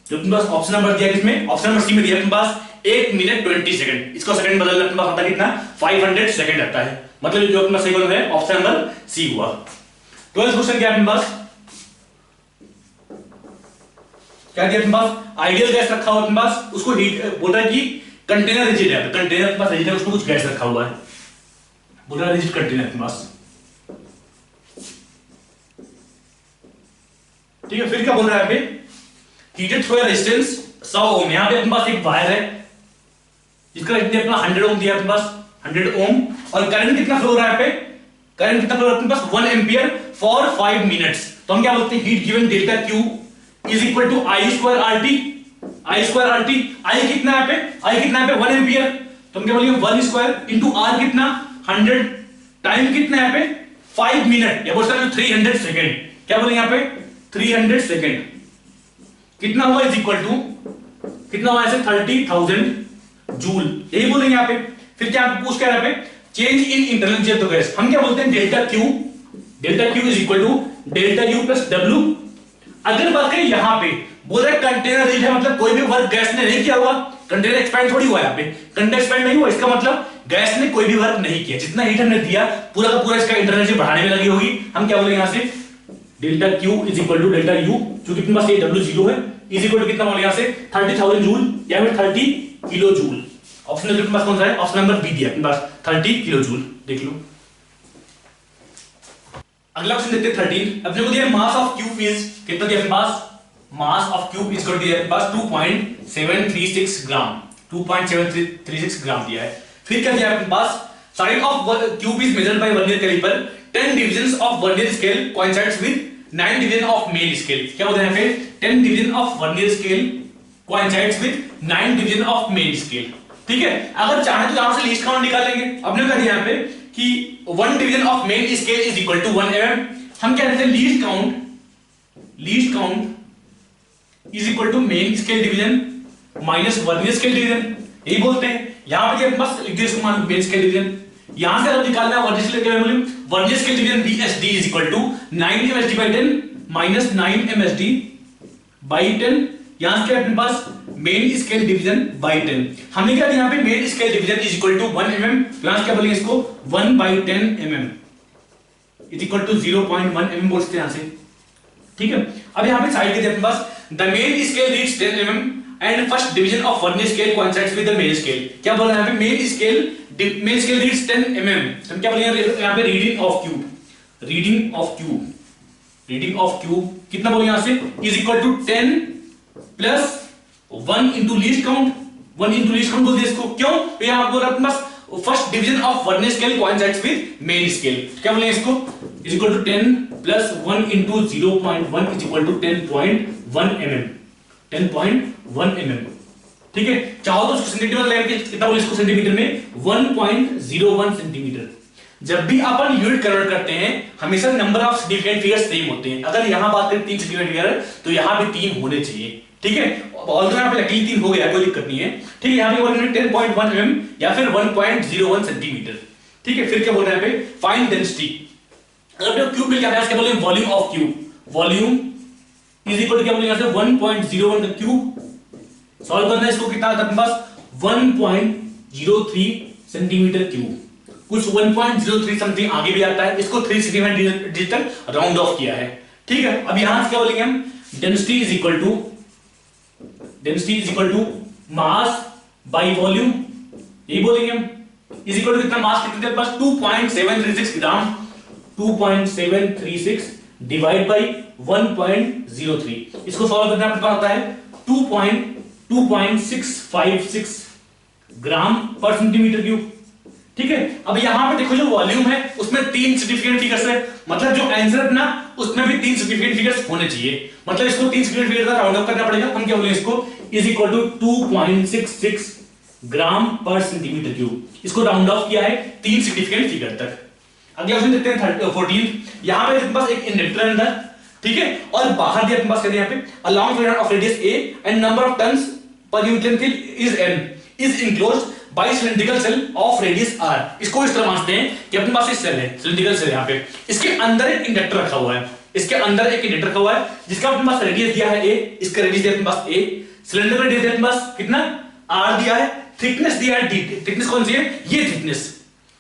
जो अपने पास ऑप्शन नंबर दिया किसमें, ऑप्शन नंबर सी में दिया अपने पास 1 मिनट 20 सेकंड, इसको सेकंड बदलना अपने पास आता है कितना 500 सेकंड आता है, मतलब जो अपना सही बोल रहे हैं ऑप्शन नंबर सी हुआ। 12th क्वेश्चन क्या अपने पास, क्या दिया अपने पास आइडियल गैस रखा हुआ अपने पास, उसको हीट बोल रहा है कि कंटेनर रिजिड है, कंटेनर के पास रिजिड है, उसमें कुछ गैस रखा हुआ है, बोल रहा है रिजिड कंटेनर के पास, ठीक है। फिर क्या बोल रहा है हीटेड थ्रू रेजिस्टेंस 100 ओम, यहां पे अपने पास एक वायर है जिसका रेजिस्टेंस अपना 100 ओम दिया अपने पास 100 ओम, और करंट कितना फ्लो हो रहा है पे करंट कितना फ्लो अपने पास 1 एम्पियर फॉर 5 मिनट्स। तो हम क्या बोलते हैं, heat given delta Q is equal to I square R T. I square R T, I कितना है पे, आई कितना है पे 1 एम्पियर, तो हम क्या बोलेंगे 1 स्क्वायर इंटू आर कितना 100, टाइम कितना है पे 5 मिनट, या बोल सकते 300 सेकंड। क्या बोलेंगे यहाँ पे 300 सेकंड कितना हुआ इज इक्वल टू कितना हुआ ऐसे 30,000 जूल, यही बोलेंगे यहाँ पे। फिर क्या पूछ क्या है change in internal energy of gas, हम क्या बोलते हैं delta Q is equal to delta U plus W. अगर बात करें यहां पे बोल रहे कंटेनर हीट है, मतलब कोई भी वर्क गैस ने नहीं किया हुआ, कंटेनर एक्सपैंड थोड़ी हुआ, यहाँ पे कंटेनर एक्सपैंड नहीं हुआ, इसका मतलब गैस ने कोई भी वर्क नहीं किया, जितना हीट हमने दिया पूरा का पूरा इसका इंटरनल एनर्जी बढ़ाने में लगी होगी। हम क्या बोलेंगे यहां से delta Q is equal to delta U, जो कि अपने पास ये डब्ल्यू जीरो है, इज इक्वल टू कितना बोलेंगे यहां से 30,000 जूल या फिर 30 किलो जूल। ऑप्शन नंबर पास कौन सा है, ऑप्शन नंबर बी दिया अपने पास 30 किलो जूल, देख लो। अगला क्वेश्चन देखते हैं 13। अपने को दिया मास ऑफ क्यूब इज कितना दिया अपने पास, mass of cube is equal to दिया अपने पास 2.736 ग्राम, 2.736 ग्राम दिया है। फिर क्या दिया अपने पास, side of cube is measured by vernier calliper, 10 divisions of vernier scale coincides with 9 division of main scale. क्या बोलते हैं फिर 10 division of vernier scale coincides with 9 division of main scale. ठीक है, अगर चाहे तो यहां से लीस्ट काउंट निकाल लेंगे। अपने कहा यहां पे कि 1 division of main scale is equal to 1 mm। हम क्या कहते हैं least count is equal to main scale division minus vernier scale division, यही बोलते हैं। यहां पे अपने पास लिख दिया इसको मान मेन स्केल डिवीजन, यहां से अगर निकालना है vernier scale division, vernier scale division VSD is equal to 9 MSD by 10 minus 9 MSD by 10, यहां से अपने पास मेन स्केल डिवीजन बाय 10। हमने क्या यहां पे main scale division is equal to 1 mm, यहां क्या बोलेंगे इसको 1 by 10 mm is equal to 0.1 mm बोल सकते हैं यहां से। ठीक है, अब यहां पे साइड के अपने पास the main scale reach 10 mm and first division of vernier scale coincides with the main scale. क्या बोल रहा है यहां पे मेन स्केल रीच 10 mm, हम क्या बोलेंगे यहां पे रीडिंग ऑफ क्यूब कितना बोलेंगे यहां से is equal to 10 plus 1 into least count, 1 into least count बोल दिया इसको, क्यों तो यहां बोल रहा है बस first division of vernier scale coincides with main scale. क्या बोलेंगे इसको is equal to 10 plus 1 into 0.1 is equal to 10.1 mm, 10.1 mm। ठीक है, चाहो तो सेंटीमीटर में लेके कितना बोले इसको सेंटीमीटर में 1.01 सेंटीमीटर। जब भी अपन यूनिट कन्वर्ट करते हैं हमेशा number of significant figures same होते हैं। अगर यहां बात करें 3 सिग्निफिकेंट फिगर तो यहां भी 3 होने चाहिए। ठीक है, ऑल्दो यहां पे लकीली 3 हो गया, कोई दिक्कत नहीं है। ठीक है, यहां पे 10.1 mm या फिर 1.01 सेंटीमीटर। ठीक है, फिर क्या बोल रहे हैं पे फाइंड डेंसिटी। अगर क्यूब मिल गया क्या बोले volume of cube, volume is equal to क्या बोलेंगे यहां से 1.01 का क्यूब। सॉल्व करना है इसको कितना आता है अपने पास 1.03 सेंटीमीटर क्यूब, कुछ 1.03 समथिंग आगे भी आता है, इसको 3 सेंटीमीटर डिजिटल राउंड ऑफ किया है। ठीक है, अब यहां से क्या बोलेंगे हम density is equal to mass by volume, यही बोलेंगे हम। इज इक्वल टू कितना मास कितने पास 2.736 ग्राम, 2.736 डिवाइड बाय 1.03, इसको सॉल्व करना आपके पास आता है 2.656 ग्राम पर सेंटीमीटर क्यूब। ठीक है, अब यहां पे देखो जो वॉल्यूम है उसमें 3 सिग्निफिकेंट फिगर्स है, मतलब जो आंसर अपना उसमें भी 3 सिग्निफिकेंट फिगर्स होने चाहिए, मतलब इसको 3 सिग्निफिकेंट फिगर का राउंड अप करना पड़ेगा। हम क्या बोलेंगे इसको इज इक्वल टू 2.66 ग्राम पर सेंटीमीटर क्यूब, इसको राउंड ऑफ किया है 3 सिग्निफिकेंट फिगर तक। अगला क्वेश्चन देखते हैं 14। यहां पे अपने पास एक इंडक्टर अंदर, ठीक है, और बाहर दिया अपने पास कहते हैं यहां पे a long cylinder of radius a and number of tons per unit length is n is enclosed by cylindrical cell of radius r। इसको इस तरह मानते हैं कि अपने पास एक सेल है, सिलिंड्रिकल सेल, यहां पे इसके अंदर एक इंडक्टर रखा हुआ है, इसके अंदर एक इंडक्टर रखा हुआ है जिसका अपने पास रेडियस दिया है a, इसका रेडियस दिया अपने पास a, सिलेंडर का रेडियस दिया अपने पास कितना r दिया है, थिकनेस दिया है d, थिकनेस कौन सी है ये थिकनेस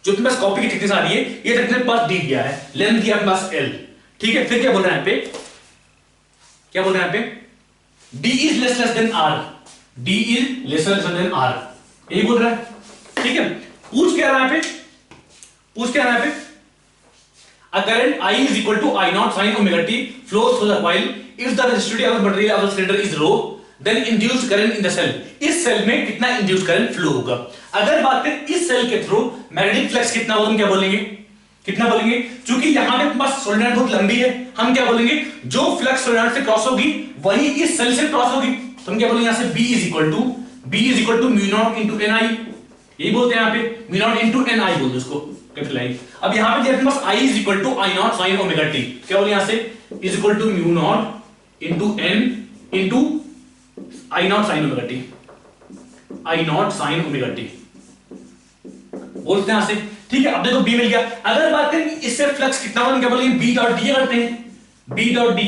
जो अपने पास कॉपी की थिकनेस आ रही है, ये थिकनेस अपने पास d दिया है, लेंथ दिया अपने पास l। ठीक है, फिर क्या बोल रहे हैं यहां पे, क्या बोल रहे हैं यहां पे d is less than r, d is lesser than r, यही बोल रहा है। ठीक है, पूछ क्या रहा है पे a current I is equal to I naught sin omega t flows through the coil if the resistivity of the material of the cylinder is rho then induced current in the cell। इस सेल में कितना इंड्यूस्ड करंट फ्लो होगा। अगर बात करें इस सेल के थ्रू मैग्नेटिक फ्लक्स कितना होगा, हम क्या बोलेंगे कितना बोलेंगे, क्योंकि यहां पे पास सोलेनॉइड बहुत लंबी है, हम क्या बोलेंगे, जो फ्लक्स सोलेनॉइड से क्रॉस होगी वही इस सेल से क्रॉस होगी, तो हम क्या बोलेंगे यहां से B is equal to mu naught into Ni, यही बोलते हैं यहां पे म्यू नॉट इनटू Ni बोलते हैं उसको, कैपिटल I। अब यहां पे दिया अपने पास I is equal to I naught sin omega t, क्या बोले यहां से is equal to mu naught into n into I naught sin omega t, I naught sin omega t बोलते हैं यहां से, ठीक है। अब देखो B मिल गया, अगर बात करें इससे फ्लक्स कितना होगा, क्या बोलेंगे B डॉट d करते हैं, B डॉट d।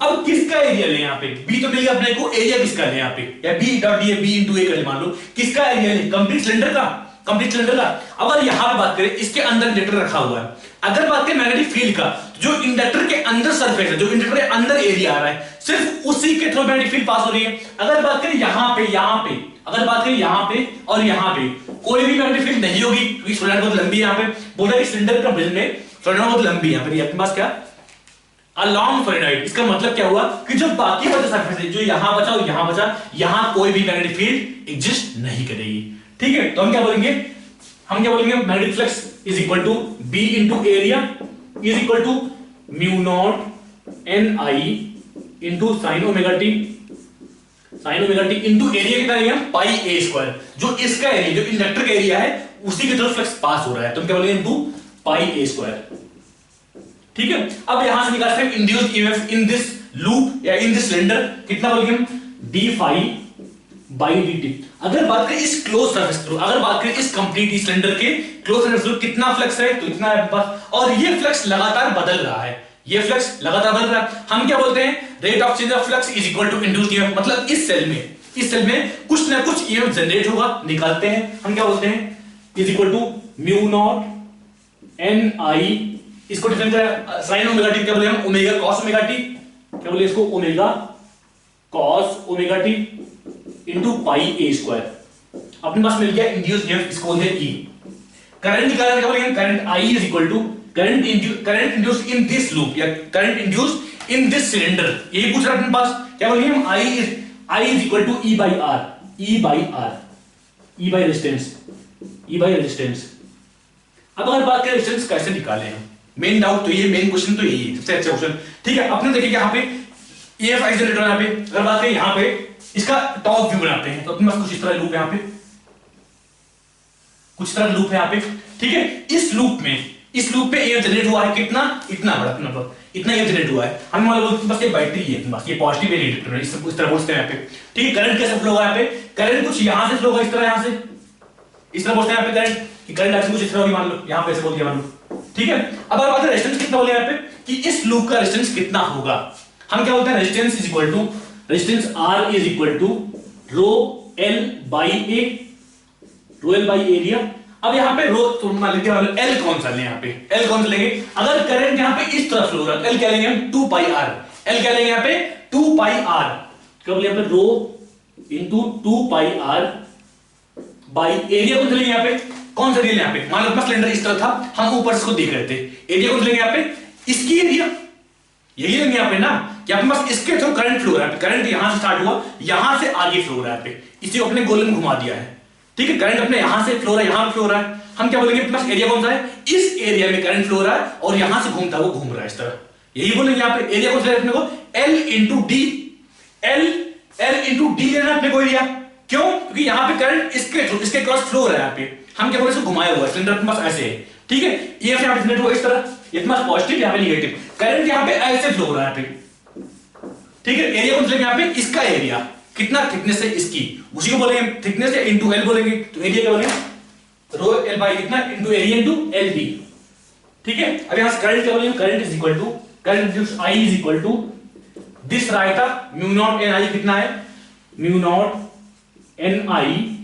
अब किसका एरिया ले यहाँ पे, B तो मिल गया अपने को, एरिया किसका ले यहाँ पे, या B डॉट d है, B इनटू a कर ले, मान लो किसका एरिया ले, कंप्लीट सिलेंडर का, कंप्लीट सिलेंडर का। अगर यहां पे बात करें इसके अंदर इंडक्टर रखा हुआ है, अगर बात करें मैग्नेटिक फील्ड का, जो इंडक्टर के अंदर सरफेस है, जो इंडक्टर के अंदर एरिया आ रहा है, सिर्फ उसी के थ्रू मैग्नेटिक फील्ड पास हो रही है। अगर बात करें यहां पे अगर बात करें यहां पे और यहां पे कोई भी मैग्नेटिक फील्ड नहीं होगी, क्योंकि सोलेनॉइड बहुत लंबी है, यहां पे बोल रहा है सिलेंडर का बिल्ड में सोलेनॉइड बहुत लंबी है, यहां पे आपके पास क्या अलोंग सोलेनॉइड। इसका मतलब क्या हुआ कि जो बाकी बचा सरफेस है, जो यहां बचा और यहां बचा, यहां कोई भी मैग्नेटिक फील्ड एग्जिस्ट नहीं करेगी, ठीक है। तो हम क्या बोलेंगे magnetic flux is equal to B into area is equal to mu naught Ni into sin omega t into area कितना है पाई a स्क्वायर, जो इसका एरिया, जो इंडक्टर का एरिया है उसी की तरफ फ्लक्स पास हो रहा है, तो हम क्या बोलेंगे इनटू पाई a स्क्वायर, ठीक है। अब यहां से निकालते हैं induced EMF in this loop या इन दिस सिलेंडर, कितना बोलेंगे हम d phi by dt। अगर बात करें इस क्लोज सरफेस थ्रू, अगर बात करें इस कंप्लीट सिलेंडर के क्लोज सरफेस थ्रू कितना फ्लक्स है, तो इतना है पास, और ये फ्लक्स लगातार बदल रहा है, ये फ्लक्स लगातार बदल रहा है। हम क्या बोलते हैं, rate of change of flux is equal to induced EMF, मतलब इस सेल में कुछ ना कुछ ईएमएफ जनरेट होगा, निकालते हैं, हम क्या बोलते हैं is equal to mu naught Ni, इसको डिफाइन करें sin ओमेगा t, क्या बोले हम ओमेगा cos ओमेगा t, क्या बोले इसको omega cos omega t into pi a square. अपने पास मिल गया इंड्यूस्ड ईएमएफ, इसको बोलते हैं E। करंट निकालना, क्या बोलेंगे current I is equal to current induced in this loop या current induced in this cylinder, यही पूछ रहा है अपने पास, क्या बोलेंगे हम I is equal to E by resistance. अब अगर बात करें रेजिस्टेंस कैसे निकालें हम, मेन डाउट तो ये, मेन क्वेश्चन तो यही है, सबसे अच्छा क्वेश्चन, ठीक है। अपने देखिए यहाँ पे EF आइसोलेटर यहाँ पे, अगर बात करें यहाँ पे इसका टॉप व्यू बनाते हैं, तो अपने पास कुछ इस तरह लूप है यहाँ पे, कुछ तरह लूप है यहाँ पे, ठीक है। इस लूप पे एयर जनरेट हुआ है कितना, इतना बड़ा नंबर, इतना एयर जनरेट हुआ है, हम वाले बोलते हैं बस ये बैटरी है, बस ये पॉजिटिव है नेगेटिव है, इस तरह बोलते हैं यहाँ पे, ठीक है। करंट कैसे फ्लो होगा यहाँ पे, करंट कुछ यहां से फ्लो होगा, इस तरह यहां से, इस तरह बोलते हैं यहाँ पे करंट, कि करंट एक्शन कुछ इस तरह होगी, मान लो यहां पे ऐसे बोल दिया मान लो, ठीक है। अब बात है रेजिस्टेंस कितना बोले यहाँ पे, कि इस लूप का रेजिस्टेंस कितना होगा, हम क्या बोलते हैं resistance is equal to, resistance R is equal to rho L by area. अब यहाँ पे रो तो मान लेते हैं L कौन सा लें, यहाँ पे L कौन सा लेंगे, अगर करंट यहाँ पे इस तरफ फ्लो हो रहा है L क्या लेंगे हम 2 पाई R, L क्या लेंगे यहाँ पे 2 पाई R, क्या बोले यहाँ पे rho into 2 pi R by area कौन सा लेंगे यहाँ पे, कौन सा एरिया यहाँ पे, मान लो अपना सिलेंडर इस तरह था, हम ऊपर इसको देख रहे थे, एरिया कौन सा लेंगे यहाँ पे, इसकी एरिया यही लेंगे यहाँ पे ना, कि आपके पास इसके थ्रू करंट फ्लो हो रहा है, करंट यहां से स्टार्ट हुआ, यहां से आगे फ्लो हो रहा है पे, इसी को अपने गोले में घुमा दिया है, ठीक है। करंट अपने यहां से फ्लो हो रहा है, यहां फ्लो हो रहा है, हम क्या बोलेंगे प्लस एरिया कौन सा है, इस एरिया में करंट फ्लो हो रहा है और यहां से घूमता हुआ घूम रहा है इस तरह, यही बोलेंगे यहाँ पे एरिया कौन सा है अपने को L into D, L into D लेना अपने को एरिया, क्यों, क्योंकि यहाँ पे करंट इसके क्रॉस फ्लो हो रहा है यहाँ पे, हम क्या बोले इसको घुमाया हुआ है, सिलेंडर अपने पास ऐसे है, ठीक है। ये यहाँ पे जनरेट हुआ इस तरह, ये अपने पास पॉजिटिव यहाँ पे नेगेटिव, करंट यहाँ पे ऐसे फ्लो हो रहा है यहाँ पे, ठीक है। एरिया कौन सा लेंगे यहाँ पे, इसका एरिया कितना थिकनेस है इसकी, उसी को बोलेंगे थिकनेस है इनटू L बोलेंगे, तो एरिया क्या बोलेंगे रो L बाई इतना into area into L D, ठीक है। अब यहां से करंट क्या बोलेंगे, current is equal to, current I is equal to this right mu naught Ni कितना है, mu naught Ni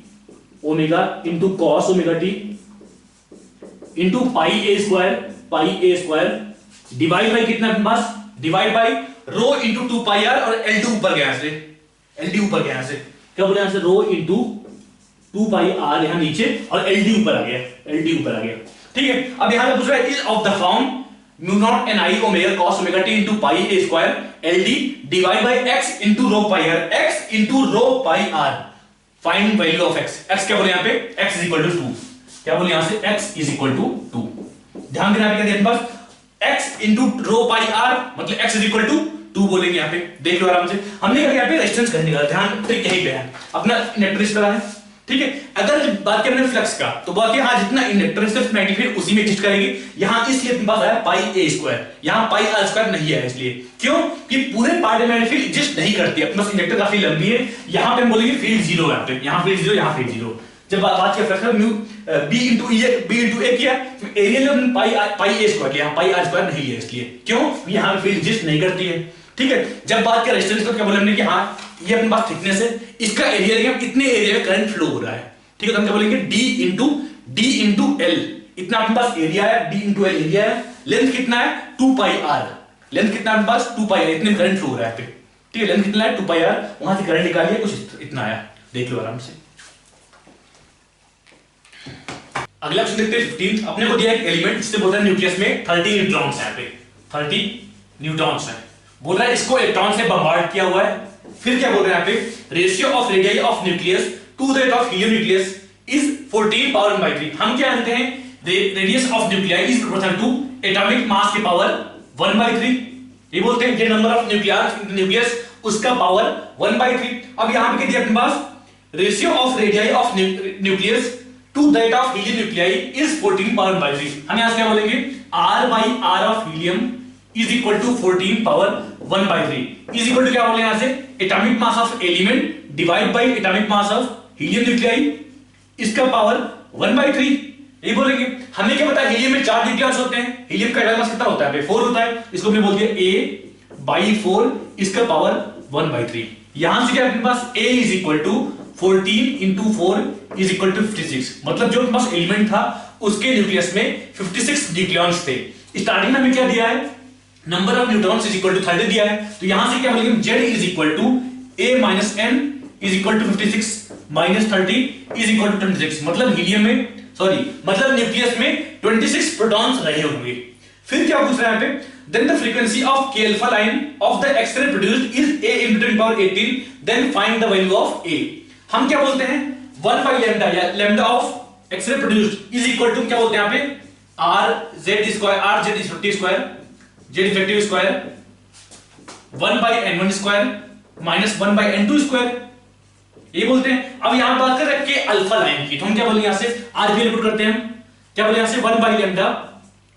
omega into cos omega t into pi a square divide by कितना अपने पास, divide by rho into 2 pi r और L2 ऊपर गया से, LD ऊपर गया से, क्या बोले यहां से रो इनटू 2 पाई r यहां नीचे और LD ऊपर आ गया, ठीक है। अब यहां पे पूछ रहा है is of the form mu naught Ni omega cos omega t into pi a square LD divide by x into rho pi r, x into rho pi r, find value of x, x क्या बोले यहां पे x इज इक्वल टू 2, क्या बोले यहां से x इज इक्वल टू 2, ध्यान देना क्या दिया पास, x into rho pi r, मतलब x इज इक्वल टू 2 बोलेंगे यहाँ पे, देख लो आराम से। हमने क्या यहाँ पे रेजिस्टेंस करने का ध्यान ट्रिक यही पे है, अपना इंडक्टर इस तरह है, ठीक है। अगर बात करें फ्लक्स का तो बात हाँ जितना इंडक्टर सिर्फ मैग्नेटिक फील्ड उसी में एग्जिस्ट करेगी। यहाँ इसलिए अपने पास आया पाई ए स्क्वायर, यहाँ पाई आर स्क्वायर नहीं है, इसलिए क्यों कि पूरे पार्ट में मैग्नेटिक फील्ड एग्जिस्ट नहीं करती है, अपने पास इंडक्टर काफी लंबी है। यहाँ पे हम बोलेंगे फील्ड जीरो, यहाँ पे यहाँ फील्ड जीरो, यहाँ फील्ड जीरो। जब बात किया फ्लक्स म्यू बी इंटू ए किया, एरिया में पाई ए स्क्वायर लिया, पाई आर स्क्वायर नहीं लिया, इसलिए क्यों यहाँ फील्ड एग्जिस्ट नहीं करती है, ठीक है। जब बात करें रेजिस्टेंस को क्या बोले हमने कि हाँ ये अपने पास थिकनेस है, इसका एरिया लेंगे, इतने एरिया में करंट फ्लो हो रहा है, ठीक है। तो हम क्या बोलेंगे डी इंटू एल, इतना अपने पास एरिया है, डी इंटू एल एरिया है, लेंथ कितना है 2 पाई आर, लेंथ कितना अपने पास 2 पाई आर, इतने करंट फ्लो हो रहा है, ठीक है। लेंथ कितना है 2 पाई आर, वहां से करंट निकालिए, कुछ इतना आया, देख लो आराम से। अगला क्वेश्चन देखते हैं 15। अपने को दिया एक एलिमेंट जिससे बोलता है न्यूक्लियस में 30 न्यूट्रॉन्स हैं, पे 30 न्यूट्रॉन्स हैं, बोल रहा है इसको इलेक्ट्रॉन से बम्बार्ड किया हुआ है। फिर क्या बोल रहे हैं यहाँ पे, ratio of radius of nucleus to that of helium nucleus is 14 power 1/3। हम क्या जानते हैं, radius of nuclei is proportional to atomic mass की पावर 1/3। ये बोलते हैं ये नंबर ऑफ न्यूक्लियस उसका पावर 1/3। अब यहां पे क्या दिया अपने पास, ratio of radius of nucleus to that of helium nuclei is 14 power 1/3। हम यहां से क्या बोलेंगे, r/r of helium is equal to 14 power 1/3 is equal to क्या बोले यहां से, atomic mass of element divide by atomic mass of helium nuclei, इसका पावर 1/3 ये बोलेंगे। हमें क्या पता है हीलियम में 4 न्यूक्लियस होते हैं, हीलियम का एटॉमिक मास कितना होता है, 4 होता है, इसको हमने बोल दिया a/4, इसका पावर 1/3। यहां से क्या अपने पास a is equal to 14 into 4 is equal to 56, मतलब जो अपने पास एलिमेंट था उसके न्यूक्लियस में 56 न्यूक्लियॉन्स थे। स्टार्टिंग में हमें क्या दिया है, number of neutrons is equal to 30 दिया है, तो यहां से क्या बोलेंगे z is equal to a minus n is equal to 56 minus 30 is equal to 26, मतलब हीलियम में मतलब न्यूक्लियस में 26 प्रोटॉन्स रहे होंगे। फिर क्या पूछ रहा है यहाँ पे, then the frequency of k alpha line of the x-ray produced is a into 10 power 18, then find the value of a। हम क्या बोलते हैं 1 by lambda या lambda of x-ray produced is equal to क्या बोलते हैं यहाँ पे r z square, r z is 50 square, z effective square 1 by n1 square minus 1 by n2 square, ये बोलते हैं। अब यहां बात कर रहे हैं अल्फा लाइन की, तो हम क्या बोलेंगे यहां से r भी इनपुट करते हैं, क्या बोलेंगे यहां से 1 by lambda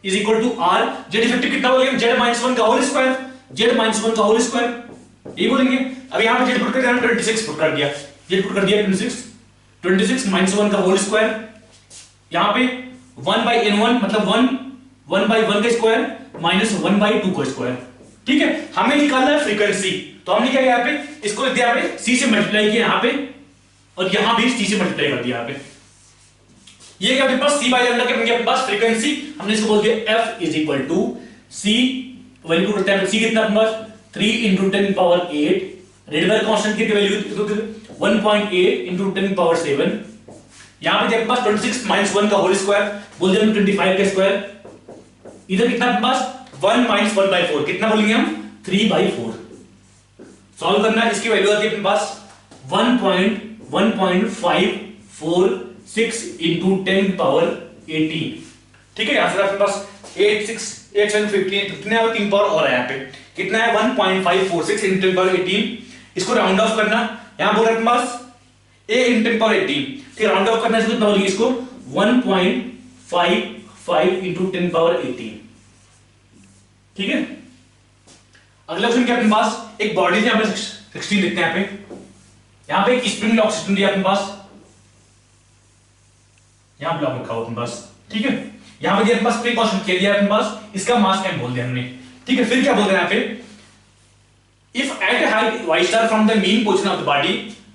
is equal to r, z effective कितना बोलेंगे z minus 1 का होल स्क्वायर, z minus 1 का होल स्क्वायर, ये बोलेंगे। अब यहां पे z पुट करके हमने 26 पुट कर दिया, z पुट कर दिया 26 minus 1 का होल स्क्वायर, यहां पे 1 by n1 मतलब 1 by 1 का स्क्वायर माइनस 1 by 2 का स्क्वायर, ठीक है। हमें निकालना है फ्रीक्वेंसी, तो हमने क्या किया यहाँ पे, इसको लिख दिया हमने c से मल्टीप्लाई किया यहाँ पे, और यहां भी c से मल्टीप्लाई कर दिया यहाँ पे। ये क्या अपने पास c बाय लैम्डा के अपने पास फ्रीक्वेंसी, हमने इसको बोल दिया f is equal to c, value करते हैं c कितना अपने पास 3 into 10 power 8, रेडियल कांस्टेंट की वैल्यू 1.8 into 10 power 7, यहां पे अपने पास 26 minus 1 का होल स्क्वायर, बोल दिया 25 का स्क्वायर, इधर कितना अपने पास 1 minus 1 by 4, कितना बोलेंगे हम 3/4। सॉल्व करना, इसकी वैल्यू आती है अपने पास 1.546 into 10 power 18, ठीक है। यहां से अपने पास 8 6 8 7 15 कितने और 3 पावर और है, यहाँ पे कितना है 1.546 into 10 power 18, इसको राउंड ऑफ करना, यहां बोल रहे अपने पास a into 10 power 18, ठीक, राउंड ऑफ करना, इसको कितना बोलेंगे इसको 1.55 into 10 power 18, ठीक है। अगला क्वेश्चन क्या अपने पास, एक बॉडी यहां पे 16 लिखते हैं, यहां पे एक स्प्रिंग लॉक सिस्टम दिया अपने पास, यहां ब्लॉक रखा हुआ अपने पास, ठीक है। यहां पे दिया अपने पास स्प्रिंग कांस्टेंट के दिया अपने पास, इसका मास m बोल दिया हमने, ठीक है। फिर क्या बोल रहे हैं यहां पे, if at a height y star from the mean position of the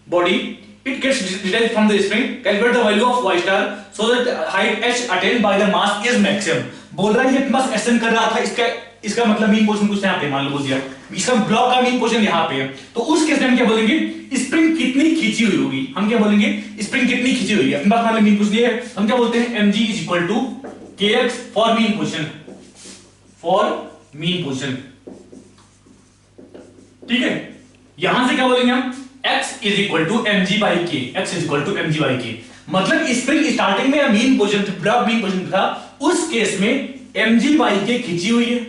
body it gets detached from the spring, calculate the value of y star so that height h attained by the mass is maximum। बोल रहा है ये अपने पास एसएन कर रहा था, इसका मतलब मीन पोजीशन कुछ यहां पे मान लो बोल दिया, इसका ब्लॉक का मीन पोजीशन यहां पे है, तो उस केस में हम क्या बोलेंगे, स्प्रिंग कितनी खींची हुई होगी, हम क्या बोलेंगे स्प्रिंग कितनी खींची हुई है, अपने पास मान लो मीन पोजीशन ये है, हम क्या बोलते हैं mg is equal to kx for mean position, ठीक है। यहां से क्या बोलेंगे हम x is equal to mg by k, x is equal to mg by k, मतलब स्प्रिंग स्टार्टिंग में mean position block mean position था, उस केस में mg/k खींची हुई है,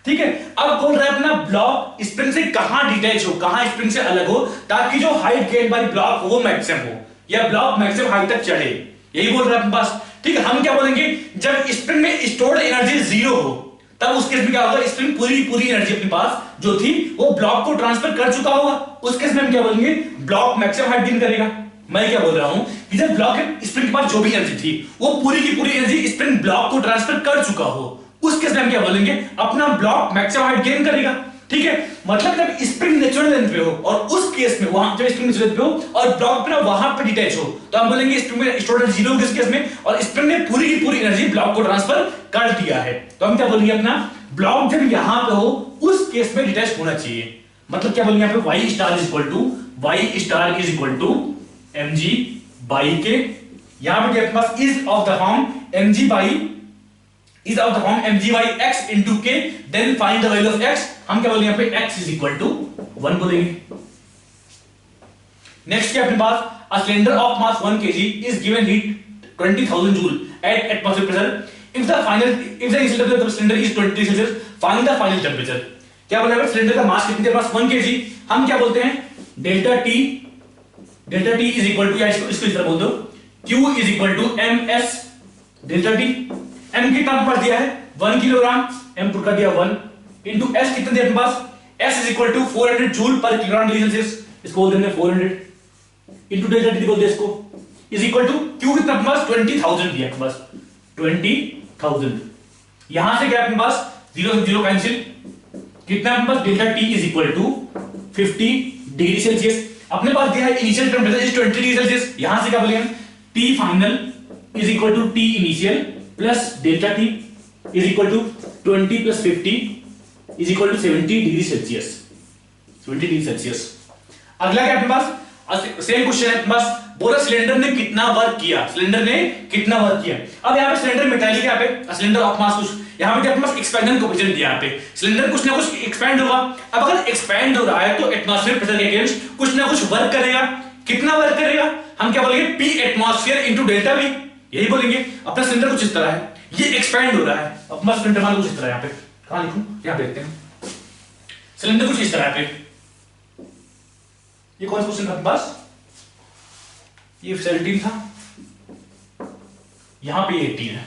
ठीक है। अब बोल रहा है अपना ब्लॉक स्प्रिंग से कहां डिटैच हो, कहां स्प्रिंग से अलग हो, ताकि जो हाइट गेन बाय ब्लॉक हो वो मैक्सिमम हो, या ब्लॉक मैक्सिमम हाइट तक चढ़े, यही बोल रहा है अपने पास, ठीक है। हम क्या बोलेंगे, जब स्प्रिंग में स्टोर्ड एनर्जी जीरो हो, तब उस केस में क्या होगा, स्प्रिंग पूरी एनर्जी अपने पास जो थी वो ब्लॉक को ट्रांसफर कर चुका होगा, उस केस में हम क्या बोलेंगे, ब्लॉक मैक्सिमम हाइट गेन करेगा। मैं क्या बोल रहा हूं कि जब ब्लॉक स्प्रिंग के पास जो भी एनर्जी थी वो पूरी की पूरी एनर्जी स्प्रिंग ब्लॉक को ट्रांसफर कर चुका हो, उस केस में हम क्या बोलेंगे, अपना ब्लॉक मैक्सिमम हाइट गेन करेगा, ठीक है। मतलब जब स्प्रिंग नेचुरल लेंथ पे हो और उस केस में वहां जब स्प्रिंग नेचुरल लेंथ पे हो और ब्लॉक अपना वहां पे डिटैच हो, तो हम बोलेंगे स्प्रिंग में स्टोर्ड एनर्जी जीरो किस केस में, और स्प्रिंग ने पूरी की पूरी एनर्जी ब्लॉक को ट्रांसफर कर दिया है, तो हम क्या बोलेंगे, अपना ब्लॉक जब यहां पे हो उस केस में डिटैच होना चाहिए। मतलब क्या बोलेंगे, यहां पे y star is equal to mg/k, यहां पे अपने पास is of the form mg/x into k, then find the value of x, हम क्या बोलेंगे, यहां पे x is equal to 1 बोलेंगे। नेक्स्ट क्या अपने पास, a cylinder of mass 1 kg is given heat 20,000 joule at atmospheric pressure, if the initial temperature of the cylinder is 23 Celsius, find the final temperature। क्या बोला है, सिलेंडर का मास कितने, पास 1 kg, हम क्या बोलते हैं, delta T is equal to, या इसको इस तरह बोल दो, Q is equal to ms delta T, m कितना पर दिया है 1 किलोग्राम, m पुट कर दिया 1 इनटू s कितना दिया अपने पास, s is equal to 400 joule per kilogram degree Celsius, इसको बोल देंगे 400 इनटू डेल्टा टी बोल दे इसको, इज इक्वल टू Q कितना अपने पास 20,000 दिया अपने पास 20,000, यहां से क्या अपने पास 0 से 0 कैंसिल, कितना अपने पास delta T is equal to 50 degree Celsius, अपने पास दिया है initial temperature is 20 degree Celsius, यहां से क्या बोलेंगे, T final is equal to T initial plus delta T is equal to 20 plus 50 is equal to 70 degree Celsius, 70 degree Celsius. अगला क्या अपने पास, सेम क्वेश्चन है अपने पास, बोला सिलेंडर ने कितना वर्क किया, सिलेंडर ने कितना वर्क किया। अब यहाँ पे सिलेंडर मेटालिक, यहाँ पे सिलेंडर ऑफ मास कुछ, यहाँ पे अपने पास एक्सपेंशन कोएफिशिएंट दिया, यहाँ पे सिलेंडर कुछ ना कुछ एक्सपैंड होगा। अब अगर एक्सपैंड हो रहा है तो एटमॉस्फेरिक प्रेशर के अगेंस्ट कुछ ना कुछ वर्क करेगा, कितना वर्क करेगा, हम क्या बोलेंगे, P atmosphere into delta V, यही बोलेंगे। अपना सिलेंडर कुछ इस तरह है, ये एक्सपैंड हो रहा है, अपना सिलेंडर मान कुछ इस तरह, यहाँ पे कहां लिखूं, यहाँ पे देखते हैं, सिलेंडर कुछ इस तरह पे, ये कौन सा क्वेश्चन था अपने पास, ये 17 था, यहां पे 18 है,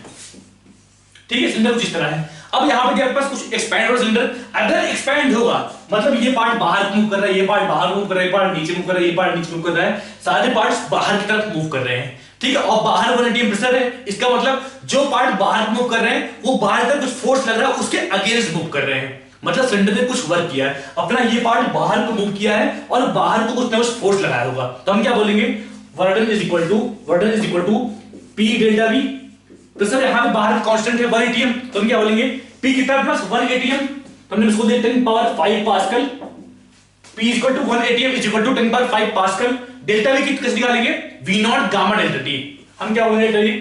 ठीक है। सिलेंडर कुछ इस तरह है। अब यहां पे आपके पास कुछ एक्सपैंड हो सिलेंडर, अगर एक्सपैंड होगा मतलब ये पार्ट बाहर मूव कर रहा है, ये पार्ट बाहर मूव कर रहा है, ये पार्ट नीचे मूव कर रहा है, ये पार्ट नीचे मूव कर रहा है, सारे पार्ट्स बाहर की तरफ मूव कर रहे हैं, ठीक है। और बाहर 1 atm प्रेशर है, इसका मतलब जो पार्ट बाहर मूव कर रहे हैं वो बाहर तक कुछ फोर्स लग रहा है, उसके अगेंस्ट मूव कर रहे हैं, मतलब सिलेंडर ने कुछ वर्क किया है, अपना ये पार्ट बाहर को मूव किया है और बाहर को कुछ ना कुछ फोर्स लगाया होगा, तो हम क्या बोलेंगे, work done is equal to P delta V, pressure यहां पे बाहर कांस्टेंट है 1 atm, तो हम क्या बोलेंगे, P कितना प्लस 1 atm, तो हमने इसको दिया 10 power 5 pascal, P is equal to 1 atm is equal to 10 power 5 pascal, delta V कितना निकालेंगे, V naught gamma delta T, हम क्या बोलेंगे,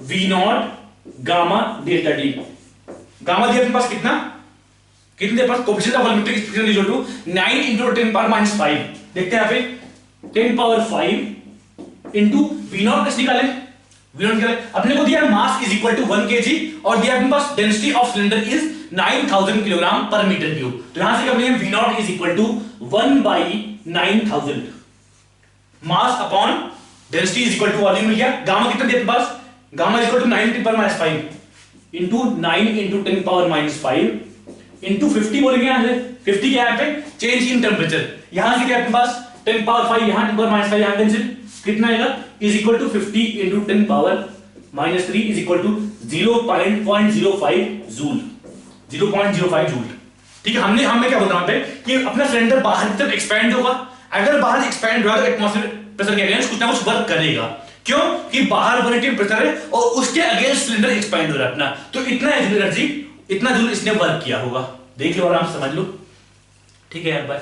V naught gamma delta T, gamma दिया अपने पास कितने पास coefficient of volumetric expansion is equal to 9 into 10 power -5, देखते हैं यहां पे 10 पावर 5 into V नॉट कैसे निकालें, अपने को दिया mass is equal to 1 kg और दिया अपने पास density of cylinder is 9000 kilogram per metre cube, तो यहां से क्या बोलेंगे, V naught is equal to 1/9000, mass upon density is equal to volume मिल गया। गामा कितना दिया अपने पास, गामा इज इक्वल टू 9 पर -5 इनटू 9 into 10 पावर -5 इनटू 50 बोलेंगे, यहां से 50 क्या है पे चेंज इन टेंपरेचर, यहां से क्या अपने पास 10 पावर 5 यहां 10 पावर -5 यहां कैंसिल, कितना आएगा, is equal to 50 into 10 power -3 is equal to 0.05 joule, 0.05 joule, ठीक है। हमें क्या बोल रहा है कि अपना सिलेंडर बाहर की तरफ एक्सपैंड होगा, अगर बाहर एक्सपैंड हुआ तो एटमॉस्फेरिक प्रेशर के अगेंस्ट कुछ ना कुछ वर्क करेगा, क्यों कि बाहर 1 atm प्रेशर है और उसके अगेंस्ट सिलेंडर एक्सपैंड हो रहा है अपना, तो इतना एनर्जी इतना जूल इसने वर्क किया होगा, देख लो आराम से समझ लो, ठीक है यार, बाय।